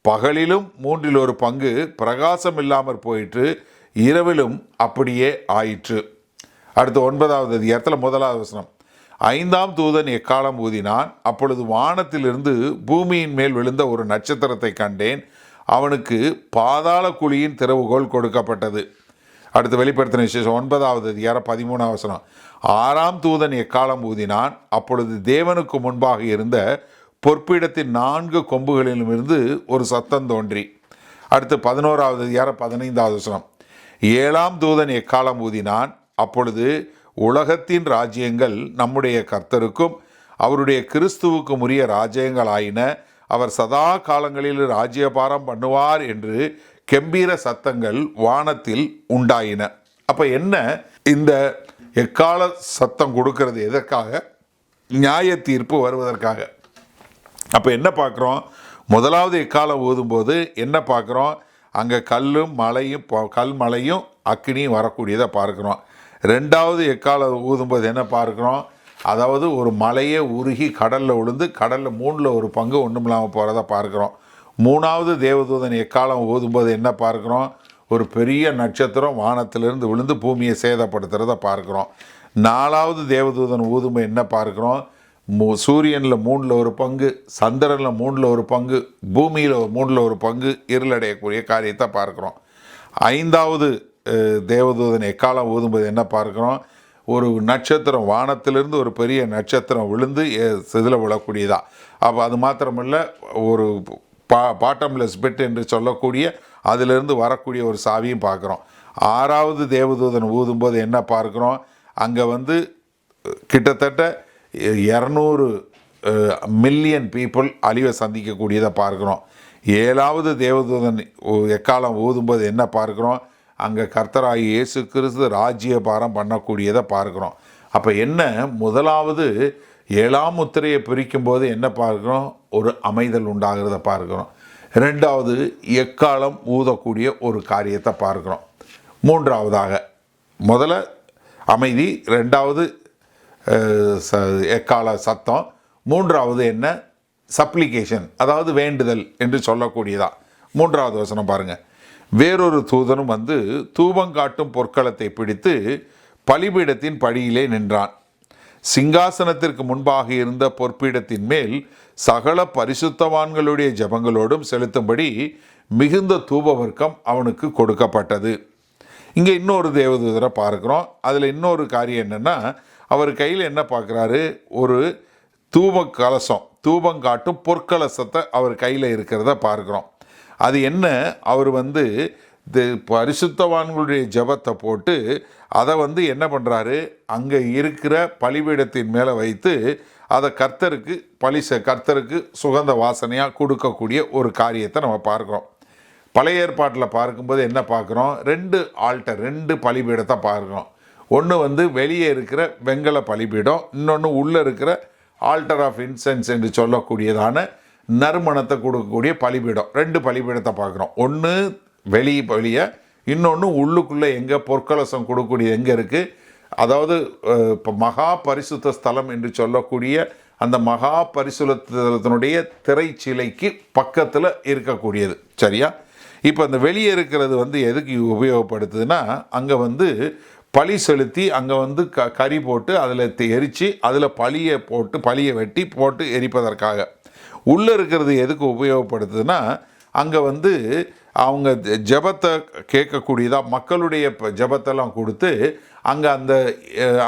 பகலிலும் 1/3 பங்கு பிரகாசம் இல்லாமற் போயிற்று. இரவிலும் அப்படியே ஆயிற்று. அடுத்து 9வது அதிகாரத்தில் 1வது வசனம். 5ஆம் தூதன் எக்காலம் ஊதினான். அப்பொழுது வானத்திலிருந்து பூமியின் மேல் விழுந்த ஒரு நட்சத்திரத்தை கண்டேன். அவனுக்கு பாதாள குழியின் திறவுகோல் கொடுக்கப்பட்டது. அடுத்து வெளிப்படுத்தின விசேஷம் 9வது அதிகாரம் 13வது வசனம். 6ஆம் தூதன் எக்காலம் ஊதினான். அப்பொழுது தேவனுக்கு முன்பாக இருந்த பொற்பீடத்தின் 4 கொம்புகளிலும் இருந்து ஒரு சத்தம் தோன்றி. அடுத்து 11வது அதிகாரம் 15வது வசனம். 7ஆம் தூதன் எக்காலம் ஊதினான். அப்பொழுது உலகத்தின் ராஜ்யங்கள் நம்முடைய கர்த்தருக்கும் அவருடைய கிறிஸ்துவுக்கும் உரிய ராஜ்யங்கள் ஆயின. அவர் சதா காலங்களில் ராஜ்யபாரம் பண்ணுவார் என்று கெம்பீர சத்தங்கள் வானத்தில் உண்டாயின. அப்போ என்ன, இந்த எக்கால சத்தம் கொடுக்கிறது எதற்காக? நியாய தீர்ப்பு வருவதற்காக. அப்போ என்ன பார்க்குறோம்? முதலாவது எக்காலம் ஊதும்போது என்ன பார்க்குறோம்? அங்கே கல்மழையும் அக்கினியும் வரக்கூடியதை பார்க்குறோம். 2வது எக்காலம் ஊதும்போது என்ன பார்க்குறோம்? அதாவது ஒரு மலையே உருகி கடலில் விழுந்து கடலில் 1/3 பங்கு ஒன்றும் இல்லாமல் போகிறத பார்க்குறோம். 3வது தேவதூதன் எக்காலம் ஊதும்போது என்ன பார்க்குறோம்? ஒரு பெரிய நட்சத்திரம் வானத்திலிருந்து விழுந்து பூமியை சேதப்படுத்துகிறத பார்க்குறோம். 4வது தேவதூதன் ஊதும்போது என்ன பார்க்குறோம்? சூரியனில் 1/3 பங்கு, சந்திரனில் 1/3 பங்கு, பூமியில் 1/3 பங்கு இருளடையக்கூடிய காரியத்தை பார்க்குறோம். 5வது தேவதூதன் எக்காலம் ஊதும்போது என்ன பார்க்குறோம்? ஒரு நட்சத்திரம் வானத்திலிருந்து ஒரு பெரிய நட்சத்திரம் விழுந்து இதில் விழக்கூடியதா. அப்போ அது மாத்திரமில்லை, ஒரு பாட்டம்லெஸ் பிட் என்று சொல்லக்கூடிய அதிலிருந்து வரக்கூடிய ஒரு சாவியும் பார்க்குறோம். 6வது தேவதூதன் ஊதும்போது என்ன பார்க்குறோம்? அங்கே கிட்டத்தட்ட 200 மில்லியன் பீப்புள் அழிவை சந்திக்கக்கூடியதை பார்க்குறோம். 7வது தேவதூதன் எக்காலம் ஊதும்போது என்ன பார்க்குறோம்? அங்கே கர்த்தராகி இயேசு கிறிஸ்து ராஜ்யபாரம் பண்ணக்கூடியதை பார்க்குறோம். அப்போ என்ன, முதலாவது 7ஆம் முத்திரையை பிரிக்கும்போது என்ன பார்க்குறோம்? ஒரு அமைதல் உண்டாகிறத பார்க்குறோம். 2வது எக்காலம் ஊதக்கூடிய ஒரு காரியத்தை பார்க்குறோம். 3வதாக முதல்ல அமைதி, 2வது எக்கால சத்தம், 3வது என்ன? சப்ளிகேஷன், அதாவது வேண்டுதல் என்று சொல்லக்கூடியதா. 3வது வசனம் பாருங்கள். வேறொரு தூதனும் வந்து தூபங்காட்டும் பொற்களத்தை பிடித்து பலிபீடத்தின் படியிலே நின்றான். சிங்காசனத்திற்கு முன்பாக இருந்த பொற்பீடத்தின் மேல் சகல பரிசுத்தவான்களுடைய ஜெபங்களோடும் செலுத்தும்படி மிகுந்த தூபவர்க்கம் அவனுக்கு கொடுக்கப்பட்டது. இங்கே இன்னொரு தேவதூதரை பார்க்குறோம். அதில் இன்னொரு காரியம் என்னென்னா, அவர் கையில் என்ன பார்க்குறாரு? ஒரு தூப கலசம், தூபங்காட்டும் பொற்கலசத்தை அவர் கையில் இருக்கிறத பார்க்குறோம். அது என்ன, அவர் பரிசுத்தவான்களுடைய ஜெபத்தை போட்டு அதை என்ன பண்ணுறாரு? அங்கே இருக்கிற பலிபீடத்தின் மேலே வைத்து அதை கர்த்தருக்கு சுகந்த வாசனையாக கொடுக்கக்கூடிய ஒரு காரியத்தை நம்ம பார்க்குறோம். பழைய ஏற்பாட்டில் பார்க்கும்போது என்ன பார்க்குறோம்? 2 பலிபீடத்தை பார்க்குறோம். ஒன்று வெளியே இருக்கிற வெங்கல பலிபீடம், இன்னொன்று உள்ளே இருக்கிற ஆல்டர் ஆஃப் இன்சென்ஸ் என்று சொல்லக்கூடியதான நறுமணத்தை கொடுக்கக்கூடிய பலிபீடம். 2 பலிபீடத்தை பார்க்குறோம். ஒன்று வெளியே, இன்னொன்று உள்ளுக்குள்ளே எங்கே பொற்கலசம் கொடுக்கக்கூடிய எங்கே இருக்குது? அதாவது இப்போ மகா பரிசுத்த ஸ்தலம் என்று சொல்லக்கூடிய அந்த மகா பரிசுத்தத்தினுடைய திரைச்சிலைக்கு பக்கத்தில் இருக்கக்கூடியது. சரியா? இப்போ அந்த வெளியே இருக்கிறது வந்து எதுக்கு உபயோகப்படுத்துதுன்னா, அங்கே வந்து பழி செலுத்தி அங்கே வந்து கறி போட்டு அதில் எரித்து அதில் பழியை வெட்டி போட்டு எரிப்பதற்காக. உள்ளே இருக்கிறது எதுக்கு உபயோகப்படுத்துதுன்னா, அங்கே வந்து அவங்க ஜெபத்தை கேட்கக்கூடியதாக மக்களுடைய ஜெபத்தெல்லாம் கொடுத்து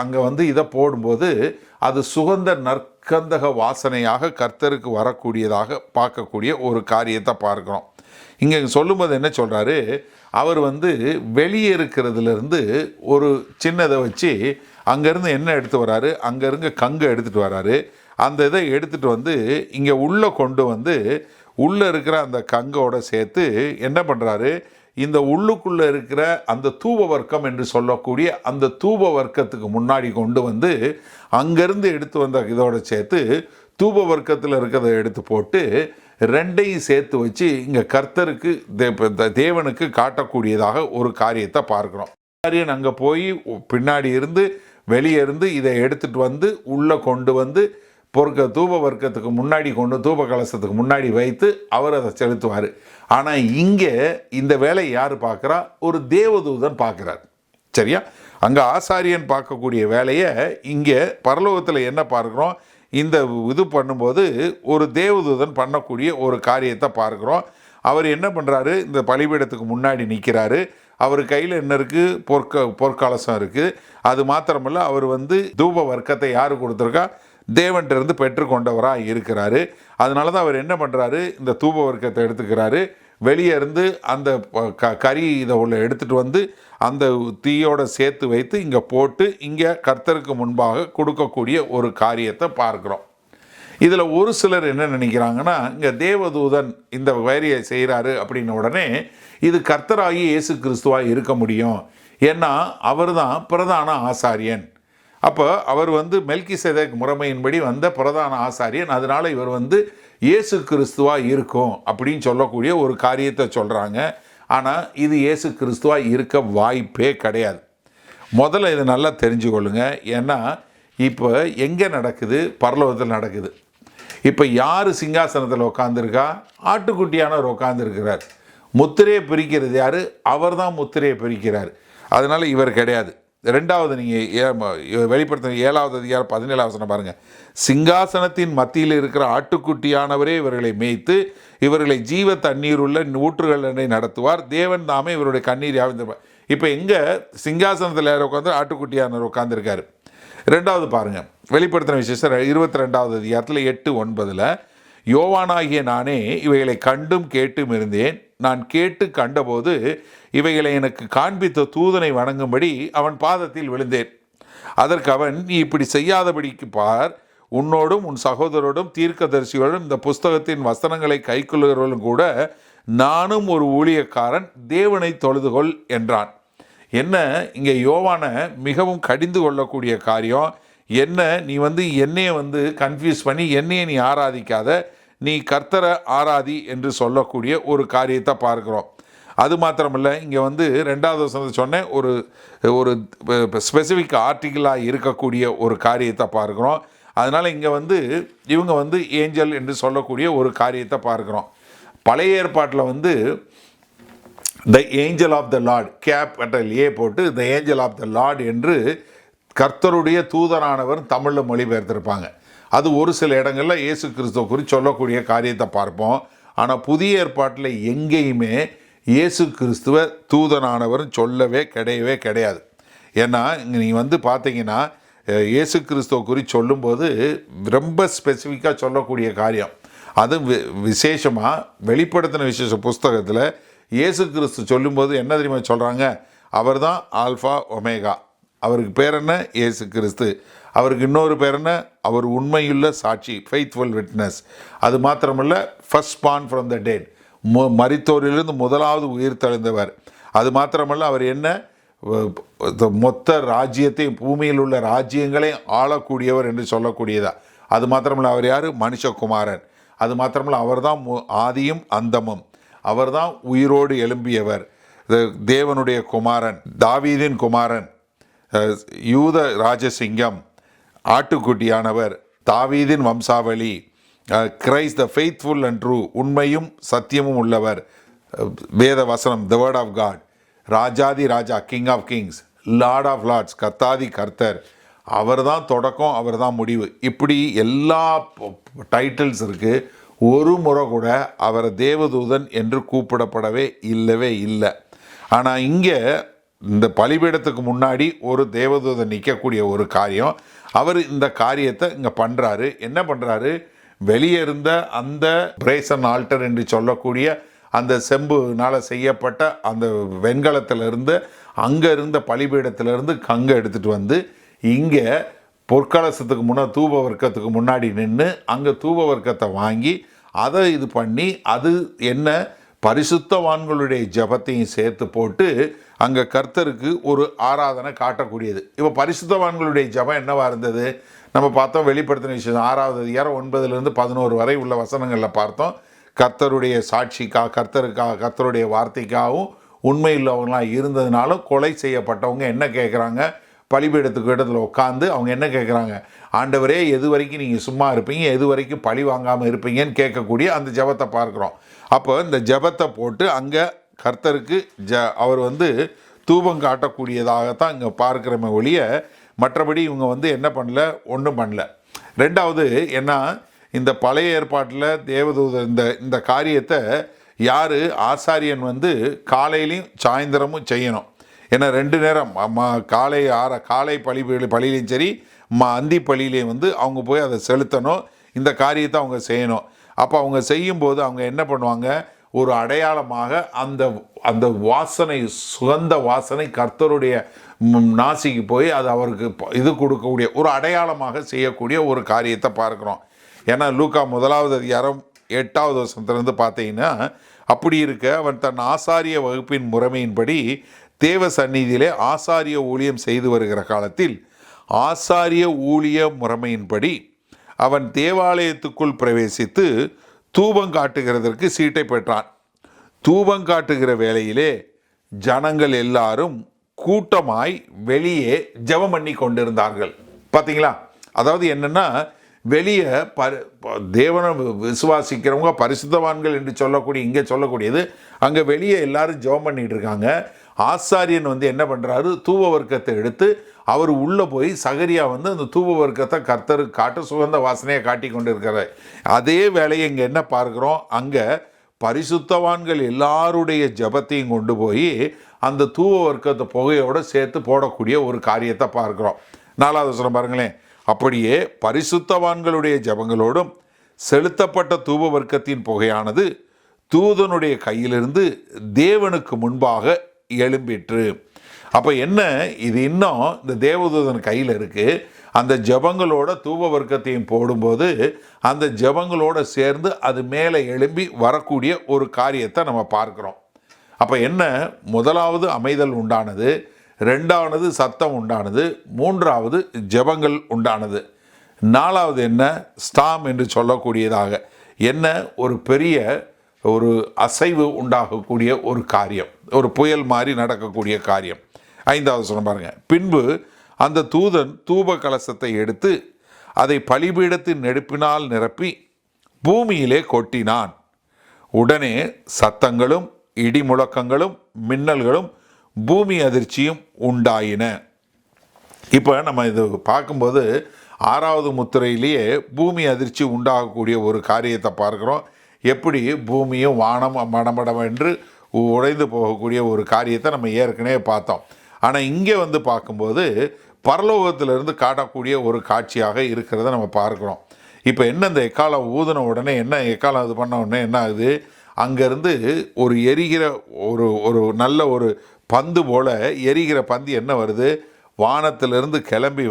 அங்கே வந்து இதை போடும்போது அது சுகந்த நற்கந்தக வாசனையாக கர்த்தருக்கு வரக்கூடியதாக பார்க்கக்கூடிய ஒரு காரியத்தை பார்க்குறோம். இங்கே சொல்லும்போது என்ன சொல்கிறாரு, அவர் வந்து வெளியே இருக்கிறதுலேருந்து ஒரு சின்னதை வச்சு அங்கேருந்து என்ன எடுத்து வராரு, அங்கேருந்து கங்கை எடுத்துகிட்டு வராரு. அந்த இதை எடுத்துகிட்டு வந்து இங்கே உள்ளே கொண்டு வந்து உள்ளே இருக்கிற அந்த கங்கோட சேர்த்து என்ன பண்ணுறாரு, இந்த உள்ளுக்குள்ளே இருக்கிற அந்த தூப வர்க்கம் என்று சொல்லக்கூடிய அந்த தூப வர்க்கத்துக்கு முன்னாடி கொண்டு வந்து அங்கேருந்து எடுத்து வந்த இதோட சேர்த்து தூப வர்க்கத்தில் இருக்கிறத எடுத்து போட்டு ரெண்டையும் சேர்த்து வச்சு இங்கே கர்த்தருக்கு தேவனுக்கு காட்டக்கூடியதாக ஒரு காரியத்தை பார்க்குறோம். காரியம் அங்கே போய் பின்னாடி இருந்து வெளியே இருந்து இதை எடுத்துகிட்டு வந்து உள்ளே கொண்டு வந்து தூப வர்க்கத்துக்கு முன்னாடி கொண்டு தூப கலசத்துக்கு முன்னாடி வைத்து அவர் அதை செலுத்துவார். ஆனால் இங்கே இந்த வேலையை யார் பார்க்குறா? ஒரு தேவதூதன் பார்க்குறார். சரியா? அங்கே ஆசாரியன் பார்க்கக்கூடிய வேலையை இங்கே பரலோகத்தில் என்ன பார்க்குறோம், இந்த இது பண்ணும்போது ஒரு தேவதூதன் பண்ணக்கூடிய ஒரு காரியத்தை பார்க்குறோம். அவர் என்ன பண்ணுறாரு, இந்த பலிபீடத்துக்கு முன்னாடி நிற்கிறாரு. அவர் கையில் என்ன இருக்குது, பொற்கலசம் இருக்குது. அது மாத்திரமல்ல, அவர் வந்து தூப வர்க்கத்தை யார் கொடுத்துருக்கா, தேவன்கிட்டருந்து பெற்றுக்கொண்டவராக இருக்கிறாரு. அதனால தான் அவர் என்ன பண்ணுறாரு, இந்த தூப வர்க்கத்தை எடுத்துக்கிறாரு. வெளியே இருந்து அந்த கறி இதை உள்ள எடுத்துகிட்டு வந்து அந்த தீயோடு சேர்த்து வைத்து இங்கே போட்டு இங்கே கர்த்தருக்கு முன்பாக கொடுக்கக்கூடிய ஒரு காரியத்தை பார்க்குறோம். இதில் ஒரு சிலர் என்ன நினைக்கிறாங்கன்னா, இங்கே தேவதூதன் இந்த வேலையை செய்கிறாரு அப்படின்ன உடனே இது கர்த்தராகி இயேசு கிறிஸ்துவாக இருக்க முடியும். ஏன்னா அவர் தான் பிரதான ஆசாரியன். அப்போ அவர் வந்து மெல்கிசேதேக் முறைமையின்படி வந்த பிரதான ஆசாரியன். அதனால் இவர் வந்து இயேசு கிறிஸ்துவாக இருக்கும் அப்படின்னு சொல்லக்கூடிய ஒரு காரியத்தை சொல்கிறாங்க. ஆனால் இது இயேசு கிறிஸ்துவாக இருக்க வாய்ப்பே கிடையாது. முதல்ல இதை நல்லா தெரிஞ்சுக்கொள்ளுங்க. ஏன்னா இப்போ எங்கே நடக்குது, பரலோகத்தில் நடக்குது. இப்போ யார் சிங்காசனத்தில் உட்காந்துருக்கா, ஆட்டுக்குட்டியானவர் உட்காந்துருக்கிறார். முத்திரையை பிரிக்கிறது யார், அவர் தான் முத்திரையை பிரிக்கிறார். அதனால் இவர் கிடையாது. ரெண்டாவது நீங்கள் வெளிப்படுத்த 7வது அதிகாரம் 17வது வசனம் பாருங்கள். சிங்காசனத்தின் மத்தியில் இருக்கிற ஆட்டுக்குட்டியானவரே இவர்களை மேய்த்து இவர்களை ஜீவ தண்ணீர் உள்ள ஊற்றுகளை நடத்துவார். தேவன் தாமே இவருடைய கண்ணீர் யாவிருப்பார். இப்போ எங்கே சிங்காசனத்தில் யார் உட்காந்து, ஆட்டுக்குட்டியானவர் உட்காந்துருக்காரு. ரெண்டாவது பாருங்கள், வெளிப்படுத்தின விசேஷம் 22வது அதிகாரத்தில் 8-9 யோவானாகிய நானே இவைகளை கண்டும் கேட்டும் இருந்தேன். நான் கேட்டு கண்டபோது இவைகளை எனக்கு காண்பித்த தூதனை வணங்கும்படி அவன் பாதத்தில் விழுந்தேன். அதற்கு அவன், நீ இப்படி செய்யாதபடிக்கு பார், உன்னோடும் உன் சகோதரோடும் தீர்க்கதரிசியோடும் இந்த புஸ்தகத்தின் வசனங்களை கைக்கொள்ளுகிறவர்களும் கூட நானும் ஒரு ஊழியக்காரன், தேவனை தொழுதுகொள் என்றான். என்ன இங்கே யோவானை மிகவும் கடிந்து கொள்ளக்கூடிய காரியம் என்ன, நீ வந்து என்னையை வந்து கன்ஃபியூஸ் பண்ணி என்னையை நீ ஆராதிக்காத, நீ கர்த்தரை ஆராதி என்று சொல்லக்கூடிய ஒரு காரியத்தை பார்க்குறோம். அது மாத்திரமில்ல, இங்கே வந்து 2வது வசனத்தை சொன்னேன், ஒரு ஸ்பெசிஃபிக் ஆர்டிக்கிளாக இருக்கக்கூடிய ஒரு காரியத்தை பார்க்குறோம். அதனால் இங்கே வந்து இவங்க வந்து ஏஞ்சல் என்று சொல்லக்கூடிய ஒரு காரியத்தை பார்க்குறோம். பழைய ஏற்பாட்டில் வந்து the angel of the lord, capital A போட்டு the angel of the lord என்று கர்த்தருடைய தூதரானவர் தமிழில் மொழிபெயர்த்திருப்பாங்க. அது ஒரு சில இடங்களில் இயேசு கிறிஸ்துவ குறித்து சொல்லக்கூடிய காரியத்தை பார்ப்போம். ஆனால் புதிய ஏற்பாட்டில் எங்கேயுமே இயேசு கிறிஸ்துவ தூதனானவர் சொல்லவே கிடையாது. ஏன்னா இங்கே நீங்கள் வந்து பார்த்தீங்கன்னா இயேசு கிறிஸ்துவ குறித்து சொல்லும்போது ரொம்ப ஸ்பெசிஃபிக்காக சொல்லக்கூடிய காரியம். அது விசேஷமாக வெளிப்படுத்தின விசேஷ புஸ்தகத்தில் இயேசு கிறிஸ்து சொல்லும்போது என்ன தெரியுமா சொல்கிறாங்க, அவர் தான் ஆல்ஃபா ஒமேகா. அவருக்கு பேர் என்ன, இயேசு கிறிஸ்து. அவருக்கு இன்னொரு பேர் என்ன, அவர் உண்மையுள்ள சாட்சி, ஃபெய்த்ஃபுல் விட்னஸ். அது மாத்திரமல்ல, first born from the dead, மரித்தோரிலிருந்து முதலாவது உயிர் தெழுந்தவர். அது மாத்திரமல்ல, அவர் என்ன, மொத்த ராஜ்யத்தையும் பூமியில் உள்ள ராஜ்யங்களையும் ஆளக்கூடியவர் என்று சொல்லக்கூடியதா. அது மாத்திரமல்ல, அவர் யார், மனுஷகுமாரன். அது மாத்திரமல்ல, அவர் தான் ஆதியும் அந்தமும். அவர் தான் உயிரோடு எழும்பியவர், தேவனுடைய குமாரன், தாவீதின் குமாரன், யூத ராஜசிங்கம், ஆட்டுக்குட்டியானவர், தாவீதின் வம்சாவளி, Christ the faithful and true, உண்மையும் சத்தியமும் உள்ளவர், வேத வசனம், த வேர்ட் ஆஃப் காட், ராஜாதி ராஜா, king of kings, lord of lords, கர்த்தாதி கர்த்தர், அவர் தான் தொடக்கம், அவர் தான் முடிவு. இப்படி எல்லா டைட்டில்ஸ் இருக்குது. ஒரு முறை கூட அவரை தேவதூதன் என்று கூப்பிடப்படவே இல்லவே இல்லை. ஆனால் இங்கே இந்த பலிபீடத்துக்கு முன்னாடி ஒரு தேவதூதன் நிற்கக்கூடிய ஒரு காரியம், அவர் இந்த காரியத்தை இங்கே பண்ணுறாரு. என்ன பண்ணுறாரு? வெளியே இருந்த அந்த பிரேசன் ஆல்டர் என்று சொல்லக்கூடிய அந்த செம்புனால் செய்யப்பட்ட அந்த வெண்கலத்திலிருந்து, அங்கே இருந்த பலிபீடத்திலிருந்து கங்கை எடுத்துகிட்டு வந்து இங்கே பொற்கலசத்துக்கு தூப வர்க்கத்துக்கு முன்னாடி நின்று அங்கே தூப வர்க்கத்தை வாங்கி அதை இது பண்ணி, அது என்ன பரிசுத்தவான்களுடைய ஜபத்தையும் சேர்த்து போட்டு அங்கே கர்த்தருக்கு ஒரு ஆராதனை காட்டக்கூடியது. இப்போ பரிசுத்தவான்களுடைய ஜபம் என்னவா இருந்தது? நம்ம பார்த்தோம், வெளிப்படுத்தின விஷயம் 6வது அதிகாரம் 9லிருந்து 11 வரை உள்ள வசனங்களில் பார்த்தோம். கர்த்தருடைய சாட்சிக்காக, கர்த்தருடைய வார்த்தைக்காகவும் உண்மை உள்ளவங்களாம் இருந்ததுனாலும் கொலை செய்யப்பட்டவங்க என்ன கேட்குறாங்க? பலிபீடத்துக்கு இடத்துல உட்காந்து அவங்க என்ன கேட்குறாங்க? ஆண்டவரே, எது வரைக்கும் நீங்கள் சும்மா இருப்பீங்க, எது வரைக்கும் பழி வாங்காமல் இருப்பீங்கன்னு கேட்கக்கூடிய அந்த ஜபத்தை பார்க்குறோம். அப்போ இந்த ஜபத்தை போட்டு அங்கே கர்த்தருக்கு அவர் தூபம் காட்டக்கூடியதாகத்தான் இங்கே பார்க்குறமே ஒழிய மற்றபடி இவங்க என்ன பண்ணல, ஒன்றும் பண்ணல. ரெண்டாவது என்ன, இந்த பழைய ஏற்பாட்டில் தேவதூதர் இந்த காரியத்தை யார்? ஆசாரியன் காலையிலையும் சாயந்தரமும் செய்யணும். ஏன்னா 2 நேரம் காலை பலியிலையும் சரி, அந்தி பலியிலையும் அவங்க போய் அதை செலுத்தணும். இந்த காரியத்தை அவங்க செய்யணும். அப்போ அவங்க செய்யும்போது அவங்க என்ன பண்ணுவாங்க? ஒரு அடையாளமாக அந்த வாசனை, சுகந்த வாசனை கர்த்தருடைய நாசிக்கு போய் அது அவருக்கு இது கொடுக்கக்கூடிய ஒரு அடையாளமாக செய்யக்கூடிய ஒரு காரியத்தை பார்க்குறோம். ஏன்னா லூக்கா 1வது அதிகாரம் 8வது வசனத்திலிருந்து பார்த்தீங்கன்னா, அப்படி இருக்க அவன் தன் ஆசாரிய வகுப்பின் முறைமையின்படி தேவ சந்நிதியிலே ஆசாரிய ஊழியம் செய்து வருகிற காலத்தில் ஆசாரிய ஊழிய முறைமையின்படி அவன் தேவாலயத்துக்குள் பிரவேசித்து தூபம் காட்டுகிறதற்கு சீட்டை பெற்றான். தூபம் காட்டுகிற வேளையிலே ஜனங்கள் எல்லாரும் கூட்டமாய் வெளியே ஜெபம் பண்ணி கொண்டிருந்தார்கள். பார்த்தீங்களா? அதாவது என்னென்னா, வெளியே தேவனை விசுவாசிக்கிறவங்க பரிசுத்தவான்கள் என்று சொல்லக்கூடிய இங்கே சொல்லக்கூடியது, அங்கே வெளியே எல்லாரும் ஜெபம் பண்ணிகிட்டு இருக்காங்க. ஆசாரியன் என்ன பண்ணுறாரு? தூப வர்க்கத்தை எடுத்து அவர் உள்ளே போய் சகரியா அந்த தூப வர்க்கத்தை கர்த்தருக்கு காட்டு சுகந்த வாசனையை காட்டி கொண்டு இருக்கிறார். அதே வேலையை இங்கே என்ன பார்க்குறோம்? அங்கே பரிசுத்தவான்கள் எல்லாருடைய ஜபத்தையும் கொண்டு போய் அந்த தூப வர்க்கத்தை புகையோடு சேர்த்து போடக்கூடிய ஒரு காரியத்தை பார்க்குறோம். 4வது வசனம் பாருங்களேன். அப்படியே பரிசுத்தவான்களுடைய ஜபங்களோடும் செலுத்தப்பட்ட தூப வர்க்கத்தின் புகையானது தூதனுடைய கையிலிருந்து தேவனுக்கு முன்பாக எழும்பிற்று. அப்போ என்ன, இது இன்னும் இந்த தேவதூதன் கையில் இருக்குது. அந்த ஜபங்களோட தூப வர்க்கத்தையும் போடும்போது அந்த ஜபங்களோட சேர்ந்து அது மேலே எழும்பி வரக்கூடிய ஒரு காரியத்தை நம்ம பார்க்குறோம். அப்போ என்ன, முதலாவது அமைதல் உண்டானது, 2வது சத்தம் உண்டானது, 3வது ஜபங்கள் உண்டானது, 4வது என்ன, ஸ்டாம் என்று சொல்லக்கூடியதாக என்ன, ஒரு பெரிய ஒரு அசைவு உண்டாகக்கூடிய ஒரு காரியம், ஒரு புயல் மாதிரி நடக்கக்கூடிய காரியம். 5வது சொல்ல பாருங்க. பின்பு அந்த தூதன் தூப கலசத்தை எடுத்து அதை பலிபீடத்தின் நெருப்பினால் நிரப்பி பூமியிலே கொட்டினான். உடனே சத்தங்களும் இடி முழக்கங்களும் மின்னல்களும் பூமி அதிர்ச்சியும் உண்டாயின. இப்போ நம்ம இது பார்க்கும்போது 6வது முத்திரையிலேயே பூமி அதிர்ச்சி உண்டாகக்கூடிய ஒரு காரியத்தை பார்க்குறோம். எப்படி பூமியும் வானம் மடமடம் என்று உடைந்து போகக்கூடிய ஒரு காரியத்தை நம்ம ஏற்கனவே பார்த்தோம். ஆனால் இங்கே பார்க்கும்போது பரலோகத்திலிருந்து காட்டக்கூடிய ஒரு காட்சியாக இருக்கிறத நம்ம பார்க்குறோம். இப்போ என்ன, இந்த எக்காலம் ஊதின உடனே என்ன, எக்காலம் இது பண்ண உடனே என்ன ஆகுது? அங்கேருந்து ஒரு எரிகிற ஒரு நல்ல ஒரு பந்து போல் எரிகிற பந்து என்ன வருது? வானத்திலிருந்து கிளம்பி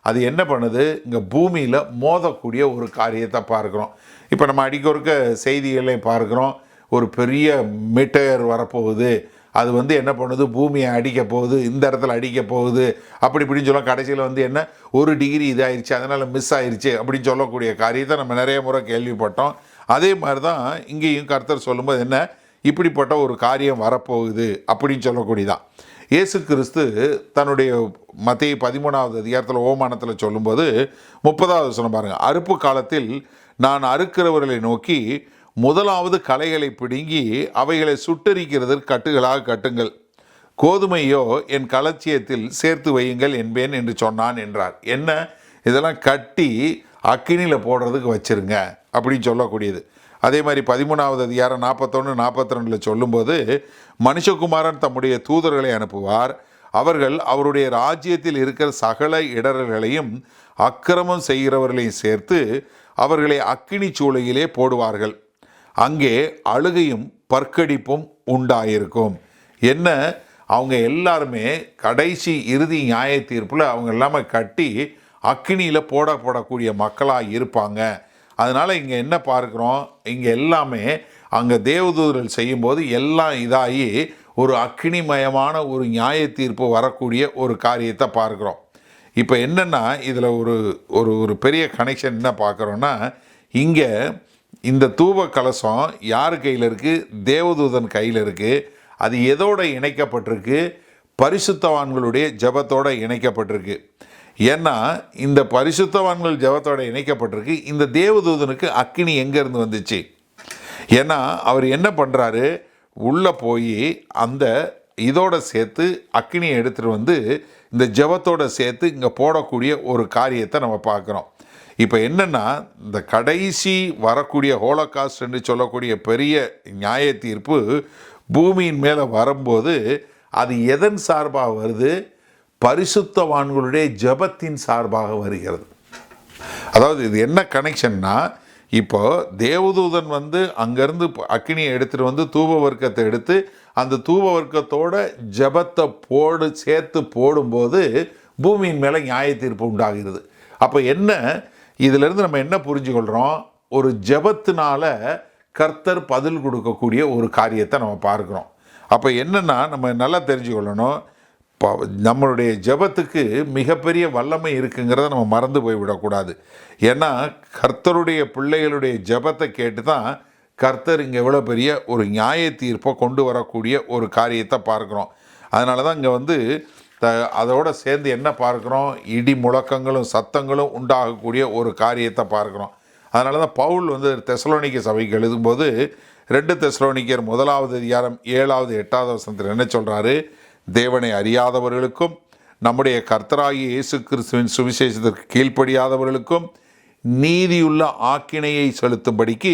அது என்ன பண்ணுது? இங்கே பூமியில் மோதக்கூடிய ஒரு காரியத்தை பார்க்குறோம். இப்போ நம்ம அடிக்கொருக்க செய்திகளையும் பார்க்குறோம். ஒரு பெரிய மீட்டர் வரப்போகுது, அது என்ன பண்ணுது? பூமியை அடிக்க போகுது, இந்த இடத்துல அடிக்க போகுது, அப்படி இப்படின்னு சொல்ல கடைசியில் என்ன 1 டிகிரி இதாகிடுச்சு, அதனால் மிஸ் ஆயிடுச்சு அப்படின்னு சொல்லக்கூடிய காரியத்தை நம்ம நிறைய முறை கேள்விப்பட்டோம். அதே மாதிரி தான் இங்கேயும் கர்த்தர் சொல்லும்போது என்ன, இப்படிப்பட்ட ஒரு காரியம் வரப்போகுது அப்படின்னு சொல்லக்கூடியதான். இயேசு கிறிஸ்து தன்னுடைய மத்தேயு 13வது அதிகாரத்தில் ஓமானத்தில் சொல்லும்போது 30வது வசனம் பாருங்கள், அறுப்பு காலத்தில் நான் அறுக்கிறவர்களை நோக்கி முதலாவது களைகளை பிடுங்கி அவைகளை சுட்டரிக்கிறதற்கு கட்டுகளாக கட்டுங்கள், கோதுமையோ என் களஞ்சியத்தில் சேர்த்து வையுங்கள் என்பேன் என்று சொன்னான் என்றார். என்ன, இதெல்லாம் கட்டி அக்கினியில் போடுறதுக்கு வச்சிருங்க அப்படின்னு சொல்லக்கூடியது. அதே மாதிரி 13வது அதிகாரம் 41 42 சொல்லும்போது, மனுஷகுமாரன் தம்முடைய தூதர்களை அனுப்புவார், அவர்கள் அவருடைய ராஜ்யத்தில் இருக்கிற சகல இடர்களையும் அக்கிரமம் செய்கிறவர்களையும் சேர்த்து அவர்களை அக்கினி சூளையிலே போடுவார்கள், அங்கே அழுகையும் பற்கடிப்பும் உண்டாயிருக்கும். என்ன, அவங்க எல்லாருமே கடைசி இறுதி நியாய தீர்ப்பில் அவங்க எல்லாமே கட்டி அக்கினியில் போடப்படக்கூடிய மக்களாக இருப்பாங்க. அதனால் இங்கே என்ன பார்க்குறோம், இங்கே எல்லாமே அங்கே தேவதூதர்கள் செய்யும்போது எல்லாம் இதாகி ஒரு அக்கினிமயமான ஒரு நியாய தீர்ப்பு வரக்கூடிய ஒரு காரியத்தை பார்க்குறோம். இப்போ என்னென்னா இதில் ஒரு ஒரு ஒரு பெரிய கனெக்ஷன் என்ன பார்க்குறோன்னா, இங்கே இந்த தூப கலசம் யார் கையில் இருக்குது? தேவதூதன் கையில் இருக்குது. அது எதோடு இணைக்கப்பட்டிருக்கு? பரிசுத்தவான்களுடைய ஜெபத்தோடு இணைக்கப்பட்டிருக்கு. ஏன்னா இந்த பரிசுத்தவான்கள் ஜெபத்தோடு இணைக்கப்பட்டிருக்கு. இந்த தேவதூதனுக்கு அக்கினி எங்கேருந்து வந்துச்சு? ஏன்னா அவர் என்ன பண்ணுறாரு, உள்ளே போய் அந்த இதோட சேர்த்து அக்கினியை எடுத்துகிட்டு வந்து இந்த ஜெபத்தோடு சேர்த்து இங்கே போடக்கூடிய ஒரு காரியத்தை நம்ம பார்க்குறோம். இப்போ என்னென்னா, இந்த கடைசி வரக்கூடிய ஹோலோகாஸ்ட் என்று சொல்லக்கூடிய பெரிய நியாய தீர்ப்பு பூமியின் மேலே வரும்போது அது எதன் சார்பாக வருது? பரிசுத்தவான்களுடைய ஜெபத்தின் சார்பாக வருகிறது. அதாவது இது என்ன கனெக்ஷன்னா, இப்போ தேவதூதன் வந்து அங்கேருந்து அக்கினியை எடுத்துகிட்டு வந்து தூப வர்க்கத்தை எடுத்து அந்த தூப வர்க்கத்தோட ஜெபத்தை சேர்த்து போடும்போது பூமியின் மேலே நியாய தீர்ப்பு உண்டாகிறது. அப்போ என்ன, இதிலிருந்து நம்ம என்ன புரிஞ்சுக்கொள்கிறோம்? ஒரு ஜெபத்தினால கர்த்தர் பதில் கொடுக்கக்கூடிய ஒரு காரியத்தை நம்ம பார்க்குறோம். அப்போ என்னென்னா, நம்ம நல்லா தெரிஞ்சுக்கொள்ளணும், நம்மளுடைய ஜெபத்துக்கு மிகப்பெரிய வல்லமை இருக்குங்கிறத நம்ம மறந்து போய்விடக்கூடாது. ஏன்னா கர்த்தருடைய பிள்ளைகளுடைய ஜெபத்தை கேட்டு தான் கர்த்தர் இங்கே எவ்வளோ பெரிய ஒரு நியாய தீர்ப்பை கொண்டு வரக்கூடிய ஒரு காரியத்தை பார்க்குறோம். அதனால தான் இங்கே வந்து அதோடு சேர்ந்து என்ன பார்க்குறோம்? இடி முழக்கங்களும் சத்தங்களும் உண்டாகக்கூடிய ஒரு காரியத்தை பார்க்குறோம். அதனால தான் பவுல் வந்து தெசலோனிக்க சபைக்கு எழுதும்போது 2 தெசலோனிக்கர் 1வது அதிகாரம் 7வது 8வது வசனத்தில் என்ன சொல்கிறாரு? தேவனை அறியாதவர்களுக்கும் நம்முடைய கர்த்தராகிய இயேசு கிறிஸ்துவின் சுவிசேஷத்திற்கு கீழ்ப்படியாதவர்களுக்கும் நீதியுள்ள ஆக்கினையை செலுத்தும்படிக்கு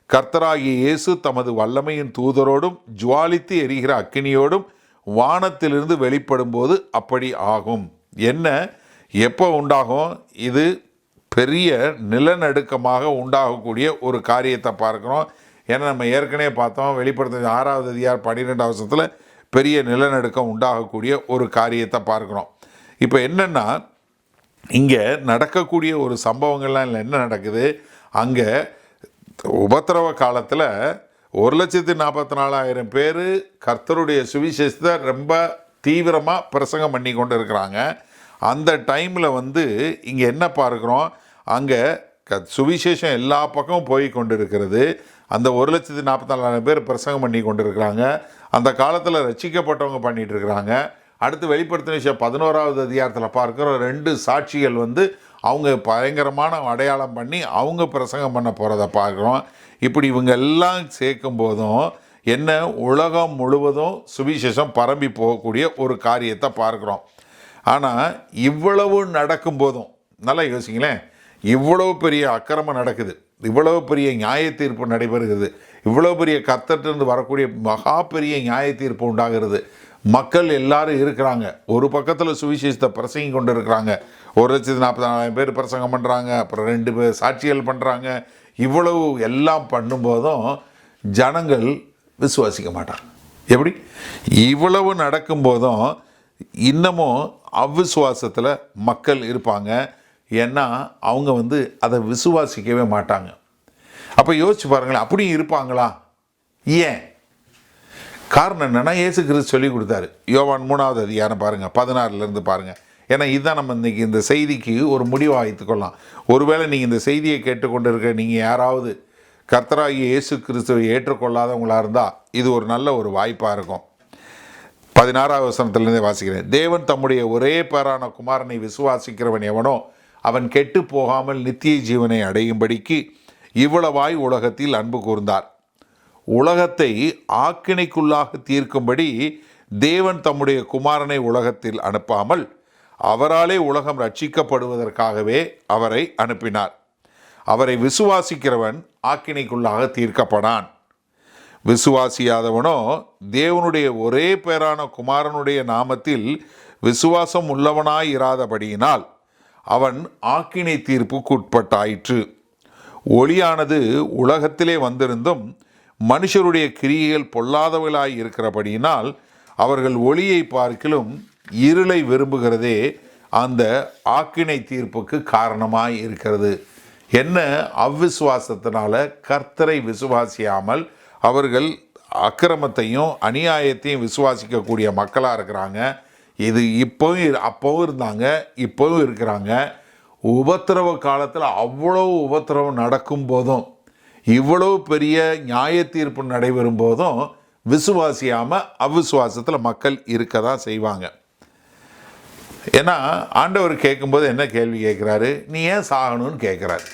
கர்த்தராகிய இயேசு தமது வல்லமையின் தூதரோடும் ஜுவாலித்து எரிகிற அக்கினியோடும் வானத்திலிருந்து வெளிப்படும் போது அப்படி ஆகும். என்ன, எப்போ உண்டாகும்? இது பெரிய நிலநடுக்கமாக உண்டாகக்கூடிய ஒரு காரியத்தை பார்க்குறோம். ஏன்னா நம்ம ஏற்கனவே பார்த்தோம், வெளிப்படுத்த 6வது அதிகாரம் 12வது வசனத்தில் பெரிய நிலநடுக்கம் உண்டாகக்கூடிய ஒரு காரியத்தை பார்க்குறோம். இப்போ என்னென்னா, இங்கே நடக்கக்கூடிய ஒரு சம்பவங்கள்லாம் என்ன நடக்குது? அங்கே உபத்திரவ காலத்தில் 1,44,000 பேர் கர்த்தருடைய சுவிசேஷத்தை ரொம்ப தீவிரமாக பிரசங்கம் பண்ணி கொண்டு இருக்கிறாங்க. அந்த டைமில் வந்து இங்கே என்ன பார்க்குறோம்? அங்கே சுவிசேஷம் எல்லா பக்கமும் போய் கொண்டு இருக்கிறது. அந்த 1,44,000 பேர் பிரசங்கம் பண்ணி கொண்டு இருக்கிறாங்க. அந்த காலத்தில் ரட்சிக்கப்பட்டவங்க பண்ணிகிட்டு இருக்கிறாங்க. அடுத்து வெளிப்படுத்தின விஷயம் 11வது அதிகாரத்தில் பார்க்குற 2 சாட்சிகள் வந்து அவங்க பயங்கரமான அடையாளம் பண்ணி அவங்க பிரசங்கம் பண்ண போகிறத பார்க்குறோம். இப்படி இவங்க எல்லாம் சேர்க்கும் போதும் என்ன, உலகம் முழுவதும் சுவிசேஷம் பரம்பி போகக்கூடிய ஒரு காரியத்தை பார்க்குறோம். ஆனால் இவ்வளவு நடக்கும் போதும் நல்லா யோசிங்களேன், இவ்வளவு பெரிய அக்கிரமம் நடக்குது, இவ்வளவு பெரிய நியாய தீர்ப்பு நடைபெறுகிறது, இவ்வளோ பெரிய கர்த்தர்கிட்டருந்து வரக்கூடிய மகா பெரிய நியாய தீர்ப்பு உண்டாகிறது. மக்கள் எல்லாரும் இருக்கிறாங்க, ஒரு பக்கத்தில் சுவிசேஷத்தை பிரசங்கி கொண்டு இருக்கிறாங்க, 1,44,000 பேர் பிரசங்கம் பண்ணுறாங்க, அப்புறம் 2 பேர் சாட்சிகள் பண்ணுறாங்க. இவ்வளவு எல்லாம் பண்ணும்போதும் ஜனங்கள் விசுவாசிக்க மாட்டாங்க. எப்படி? இவ்வளவு நடக்கும்போதும் இன்னமும் அவ்விசுவாசத்தில் மக்கள் இருப்பாங்க. ஏன்னா அவங்க வந்து அதை விசுவாசிக்கவே மாட்டாங்க. அப்போ யோசிச்சு பாருங்களேன், அப்படியும் இருப்பாங்களா? ஏன்? காரணம் என்னென்னா, இயேசு கிறிஸ்து சொல்லி கொடுத்தாரு. யோவான் 3வது அதிகாரம் பாருங்கள், 16லேருந்து பாருங்கள். ஏன்னா இதுதான் நம்ம இன்றைக்கி இந்த செய்திக்கு ஒரு முடிவாக வைத்துக்கொள்ளலாம். ஒருவேளை நீங்கள் இந்த செய்தியை கேட்டுக்கொண்டு இருக்க நீங்கள் யாராவது கர்த்தராகிய இயேசு கிறிஸ்துவை ஏற்றுக்கொள்ளாதவங்களாக இருந்தால் இது ஒரு நல்ல ஒரு வாய்ப்பாக இருக்கும். 16வது வசனத்திலிருந்தே வாசிக்கிறேன். தேவன் தம்முடைய ஒரே பேரான குமாரனை விசுவாசிக்கிறவன் எவனோ அவன் கெட்டு போகாமல் நித்திய ஜீவனை அடையும்படிக்கு இவ்வளவாய் உலகத்தில் அன்பு கூர்ந்தார். உலகத்தை ஆக்கினைக்குள்ளாக தீர்க்கும்படி தேவன் தம்முடைய குமாரனை உலகத்தில் அனுப்பாமல் அவராலே உலகம் ரட்சிக்கப்படுவதற்காகவே அவரை அனுப்பினார். அவரை விசுவாசிக்கிறவன் ஆக்கினைக்குள்ளாக தீர்க்கப்படான். விசுவாசியாதவனோ தேவனுடைய ஒரே பேரான குமாரனுடைய நாமத்தில் விசுவாசம் உள்ளவனாய் இராதபடியினால் அவன் ஆக்கினை தீர்ப்புக்குட்பட்டாயிற்று. ஒளியானது உலகத்திலே வந்திருந்தும் மனுஷருடைய கிரியைகள் பொல்லாதவர்களாய் இருக்கிறபடியினால் அவர்கள் ஒளியை பார்க்கிலும் இருளை விரும்புகிறதே அந்த ஆக்கினை தீர்ப்புக்கு காரணமாய் இருக்கிறது. என்ன அவ்விசுவாசத்தினால கர்த்தரை விசுவாசியாமல் அவர்கள் அக்கிரமத்தையும் அநியாயத்தையும் விசுவாசிக்கக்கூடிய மக்களாக இருக்கிறாங்க. இது அப்போவும் இருந்தாங்க, இப்போவும் இருக்கிறாங்க. உபத்திரவ காலத்தில் அவ்வளவு உபத்திரவம் நடக்கும் போதும் இவ்வளவு பெரிய நியாய தீர்ப்பு நடைபெறும் போதும் விசுவாசியாமல் அவ்விசுவாசத்தில் மக்கள் இருக்க தான் செய்வாங்க. ஏன்னா ஆண்டவர் கேட்கும்போது என்ன கேள்வி கேட்குறாரு? நீ ஏன் சாகணும்னு கேட்குறாரு.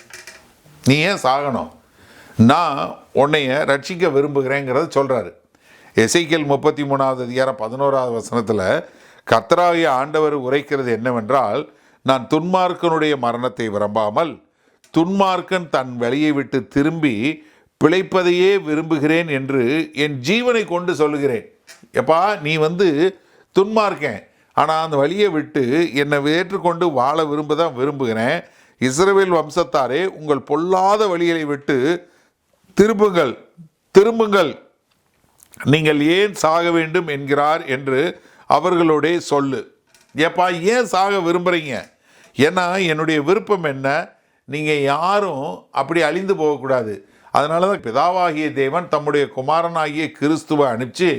நீ ஏன் சாகணும்? நான் உன்னைய ரட்சிக்க விரும்புகிறேங்கிறத சொல்கிறாரு. எசேக்கியேல் 33வது அதிகாரம் 11வது வசனத்தில் கர்த்தராகிய ஆண்டவர் உரைக்கிறது என்னவென்றால், நான் துன்மார்க்கனுடைய மரணத்தை விரும்பாமல் துன்மார்க்கன் தன் வழியை விட்டு திரும்பி பிழைப்பதையே விரும்புகிறேன் என்று என் ஜீவனை கொண்டு சொல்லுகிறேன். எப்பா, நீ துன்மார்க்கன், ஆனால் அந்த வழியை விட்டு என்னை ஏற்றுக்கொண்டு வாழ விரும்புகிறேன். இஸ்ரவேல் வம்சத்தாரே, உங்கள் பொல்லாத வழிகளை விட்டு திரும்புங்கள், நீங்கள் ஏன் சாக வேண்டும் என்கிறார் என்று அவர்களோட சொல்லு. ஏப்பா, ஏன் சாக விரும்புகிறீங்க? ஏன்னா என்னுடைய விருப்பம் என்ன? நீங்கள் யாரும் அப்படி அழிந்து போகக்கூடாது. அதனால தான் பிதாவாகிய தேவன் தம்முடைய குமாரனாகிய கிறிஸ்துவை அனுப்பிச்சு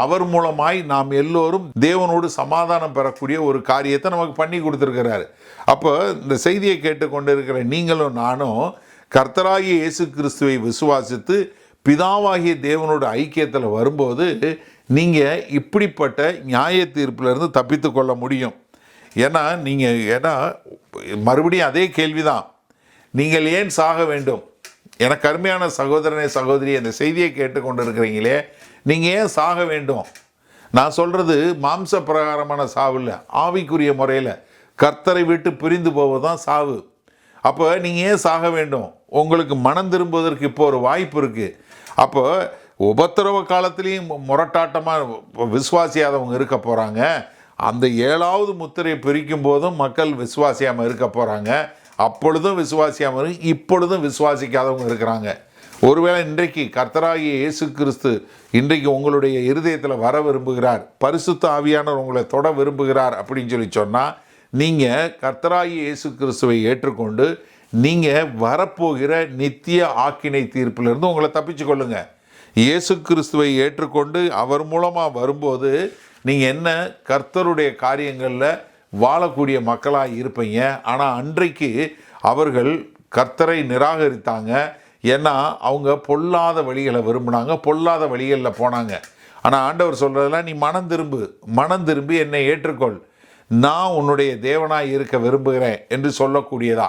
அவர் மூலமாய் நாம் எல்லோரும் தேவனோடு சமாதானம் பெறக்கூடிய ஒரு காரியத்தை நமக்கு பண்ணி கொடுத்துருக்கிறாரு. அப்போ இந்த செய்தியை கேட்டுக்கொண்டு இருக்கிற நீங்களும் நானும் கர்த்தராகிய இயேசு கிறிஸ்துவை விசுவாசித்து பிதாவாகிய தேவனோட ஐக்கியத்தில் வரும்போது நீங்கள் இப்படிப்பட்ட நியாய தீர்ப்பிலிருந்து தப்பித்து கொள்ள முடியும். ஏன்னா மறுபடியும் அதே கேள்விதான், நீங்கள் ஏன் சாக வேண்டும்? எனக்கு அருமையான சகோதரனே சகோதரி, அந்த செய்தியை கேட்டுக்கொண்டு இருக்கிறீங்களே, நீங்கள் ஏன் சாக வேண்டும்? நான் சொல்கிறது மாம்ச பிரகாரமான சாவு இல்லை, ஆவிக்குரிய முறையில் கர்த்தரை விட்டு பிரிந்து போவதுதான் சாவு. அப்போ நீங்கள் ஏன் சாக வேண்டும்? உங்களுக்கு மனம் திரும்புவதற்கு இப்போ ஒரு வாய்ப்பு இருக்குது. அப்போ உபத்திரவ காலத்திலையும் முரட்டாட்டமாக விசுவாசியாதவங்க இருக்க போகிறாங்க. அந்த 7வது முத்திரையை பிரிக்கும் போதும் மக்கள் விசுவாசியாமல் இருக்க போகிறாங்க. அப்பொழுதும் விசுவாசியாமல் இப்பொழுதும் விசுவாசிக்காதவங்க இருக்கிறாங்க. ஒருவேளை இன்றைக்கு கர்த்தராகிய இயேசு கிறிஸ்து இன்றைக்கு உங்களுடைய இருதயத்தில் வர விரும்புகிறார், பரிசுத்த ஆவியானவர் உங்களை தொட விரும்புகிறார் அப்படின்னு சொன்னால் நீங்கள் கர்த்தராகிய இயேசு கிறிஸ்துவை ஏற்றுக்கொண்டு நீங்கள் வரப்போகிற நித்திய ஆக்கினை தீர்ப்பிலிருந்து உங்களை தப்பிச்சு கொள்ளுங்க. இயேசு கிறிஸ்துவை ஏற்றுக்கொண்டு அவர் மூலமாக வரும்போது நீங்கள் என்ன கர்த்தருடைய காரியங்களில் வாழக்கூடிய மக்களாக இருப்பீங்க. ஆனால் அன்றைக்கு அவர்கள் கர்த்தரை நிராகரித்தாங்க. ஏன்னா அவங்க பொல்லாத வழிகளை விரும்பினாங்க, பொல்லாத வழிகளில் போனாங்க. ஆனால் ஆண்டவர் சொல்கிறதெல்லாம், நீ மனம் திரும்பி என்னை ஏற்றுக்கொள், நான் உன்னுடைய தேவனாய் இருக்க விரும்புகிறேன் என்று சொல்லக்கூடியதா.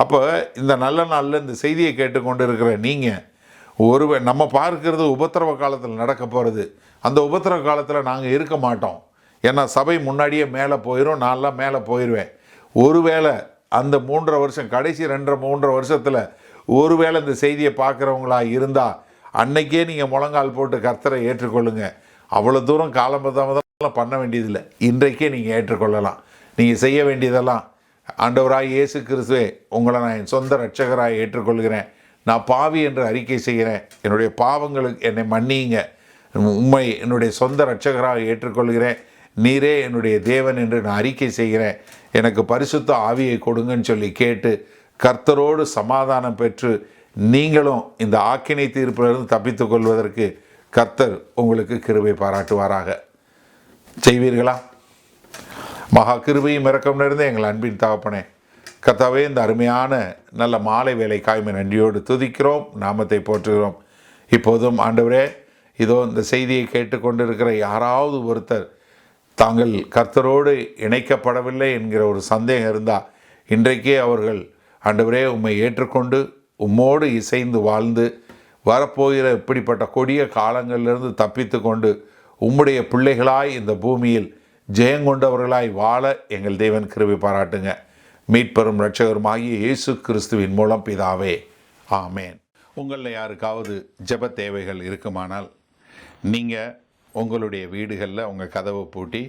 அப்போ இந்த நல்ல நாளில் இந்த செய்தியை கேட்டுக்கொண்டு இருக்கிற நீங்கள் நம்ம பார்க்கிறது உபத்திரவ காலத்தில் நடக்க போகிறது. அந்த உபத்திரவ காலத்தில் நாங்கள் இருக்க மாட்டோம். ஏன்னா சபை முன்னாடியே மேலே போயிடும், நான்லாம் மேலே போயிடுவேன். ஒருவேளை அந்த 3.5 வருஷம் கடைசி 2-3 வருஷத்தில் ஒருவேளை இந்த செய்தியை பார்க்குறவங்களா இருந்தால் அன்னைக்கே நீங்கள் முழங்கால் போட்டு கர்த்தரை ஏற்றுக்கொள்ளுங்க. அவ்வளோ தூரம் காலம்பதாமதம் பண்ண வேண்டியதில்லை, இன்றைக்கே நீங்கள் ஏற்றுக்கொள்ளலாம். நீங்கள் செய்ய வேண்டியதெல்லாம், ஆண்டவராய் இயேசு கிறிஸ்துவே, உங்களை நான் என் சொந்த இரட்சகராய் ஏற்றுக்கொள்கிறேன், நான் பாவி என்று அறிக்கை செய்கிறேன், என்னுடைய பாவங்களுக்கு என்னை மன்னியுங்க, உண்மை என்னுடைய சொந்த இரட்சகராக ஏற்றுக்கொள்கிறேன், நீரே என்னுடைய தேவன் என்று நான் அறிக்கை செய்கிறேன், எனக்கு பரிசுத்த ஆவியை கொடுங்கன்னு சொல்லி கேட்டு கர்த்தரோடு சமாதானம் பெற்று நீங்களும் இந்த ஆக்கினை தீர்ப்பிலிருந்து தப்பித்து கொள்வதற்கு கர்த்தர் உங்களுக்கு கிருபை பாராட்டுவாராக. செய்வீர்களா? மகா கிருபையும் இரக்கம் நிறைந்த எங்கள் அன்பின் தகப்பனே, கர்த்தாவே, இந்த அருமையான நல்ல மாலை வேலை காய்மை நன்றியோடு துதிக்கிறோம், நாமத்தை போற்றுகிறோம். இப்போதும் ஆண்டவரே, இதோ இந்த செய்தியை கேட்டுக்கொண்டிருக்கிற யாராவது ஒருத்தர் தாங்கள் கர்த்தரோடு இணைக்கப்படவில்லை என்கிற ஒரு சந்தேகம் இருந்தால் இன்றைக்கே அவர்கள் ஆண்டவரே உம்மை ஏற்றுக்கொண்டு உம்மோடு இசைந்து வாழ்ந்து வரப்போகிற இப்படிப்பட்ட கொடிய காலங்களிலிருந்து தப்பித்து கொண்டு உம்முடைய பிள்ளைகளாய் இந்த பூமியில் ஜெயங்கொண்டவர்களாய் வாழ எங்கள் தேவன் கிருபை பாராட்டுங்க. மீட்பெரும் இரட்சகருமாகிய இயேசு கிறிஸ்துவின் மூலம் பிதாவே, ஆமேன். உங்களில் யாருக்காவது ஜெப தேவைகள் இருக்குமானால் நீங்கள் உங்களுடைய வீடுகளில் உங்கள் கதவை பூட்டி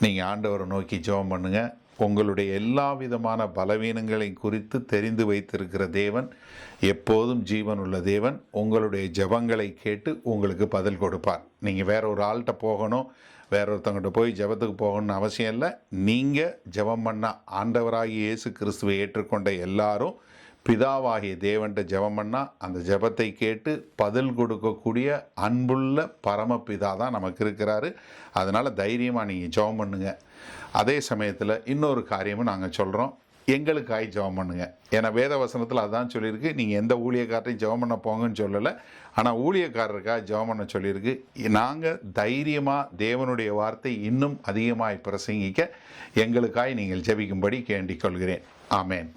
நீங்கள் ஆண்டவரை நோக்கி ஜெபம் பண்ணுங்கள். உங்களுடைய எல்லா விதமான பலவீனங்களை குறித்து தெரிந்து வைத்திருக்கிற தேவன், எப்போதும் ஜீவன் உள்ள தேவன், உங்களுடைய ஜெபங்களை கேட்டு உங்களுக்கு பதில் கொடுப்பார். நீங்கள் வேற ஒரு ஆள்கிட்ட போகணும், வேற ஒருத்தவங்கிட்ட போய் ஜெபத்துக்கு போகணும்னு அவசியம் இல்லை. நீங்கள் ஜெபம் பண்ண ஆண்டவராகிய இயேசு கிறிஸ்துவை ஏற்றுக்கொண்ட எல்லாரும் பிதாவாகிய தேவன்கிட்ட ஜெபம் பண்ணால் அந்த ஜெபத்தை கேட்டு பதில் கொடுக்கக்கூடிய அன்புள்ள பரமபிதா தான் நமக்கு இருக்கிறாரு. அதனால் தைரியமாக நீங்கள் ஜெபம் பண்ணுங்க. அதே சமயத்தில் இன்னொரு காரியமும் நாங்கள் சொல்கிறோம், எங்களுக்காய் ஜெபம் பண்ணுங்க. ஏன்னா வேத வசனத்தில் அதான் சொல்லியிருக்கு, நீங்கள் எந்த ஊழியக்காரரையும் ஜெபம் பண்ண போங்கன்னு சொல்லலை, ஆனால் ஊழியக்காரருக்காக ஜெபம் பண்ண சொல்லியிருக்கு. நாங்கள் தைரியமாக தேவனுடைய வார்த்தை இன்னும் அதிகமாக பிரசங்கிக்க எங்களுக்காய் நீங்கள் ஜெபிக்கும்படி கேண்டிக் கொள்கிறேன். ஆமேன்.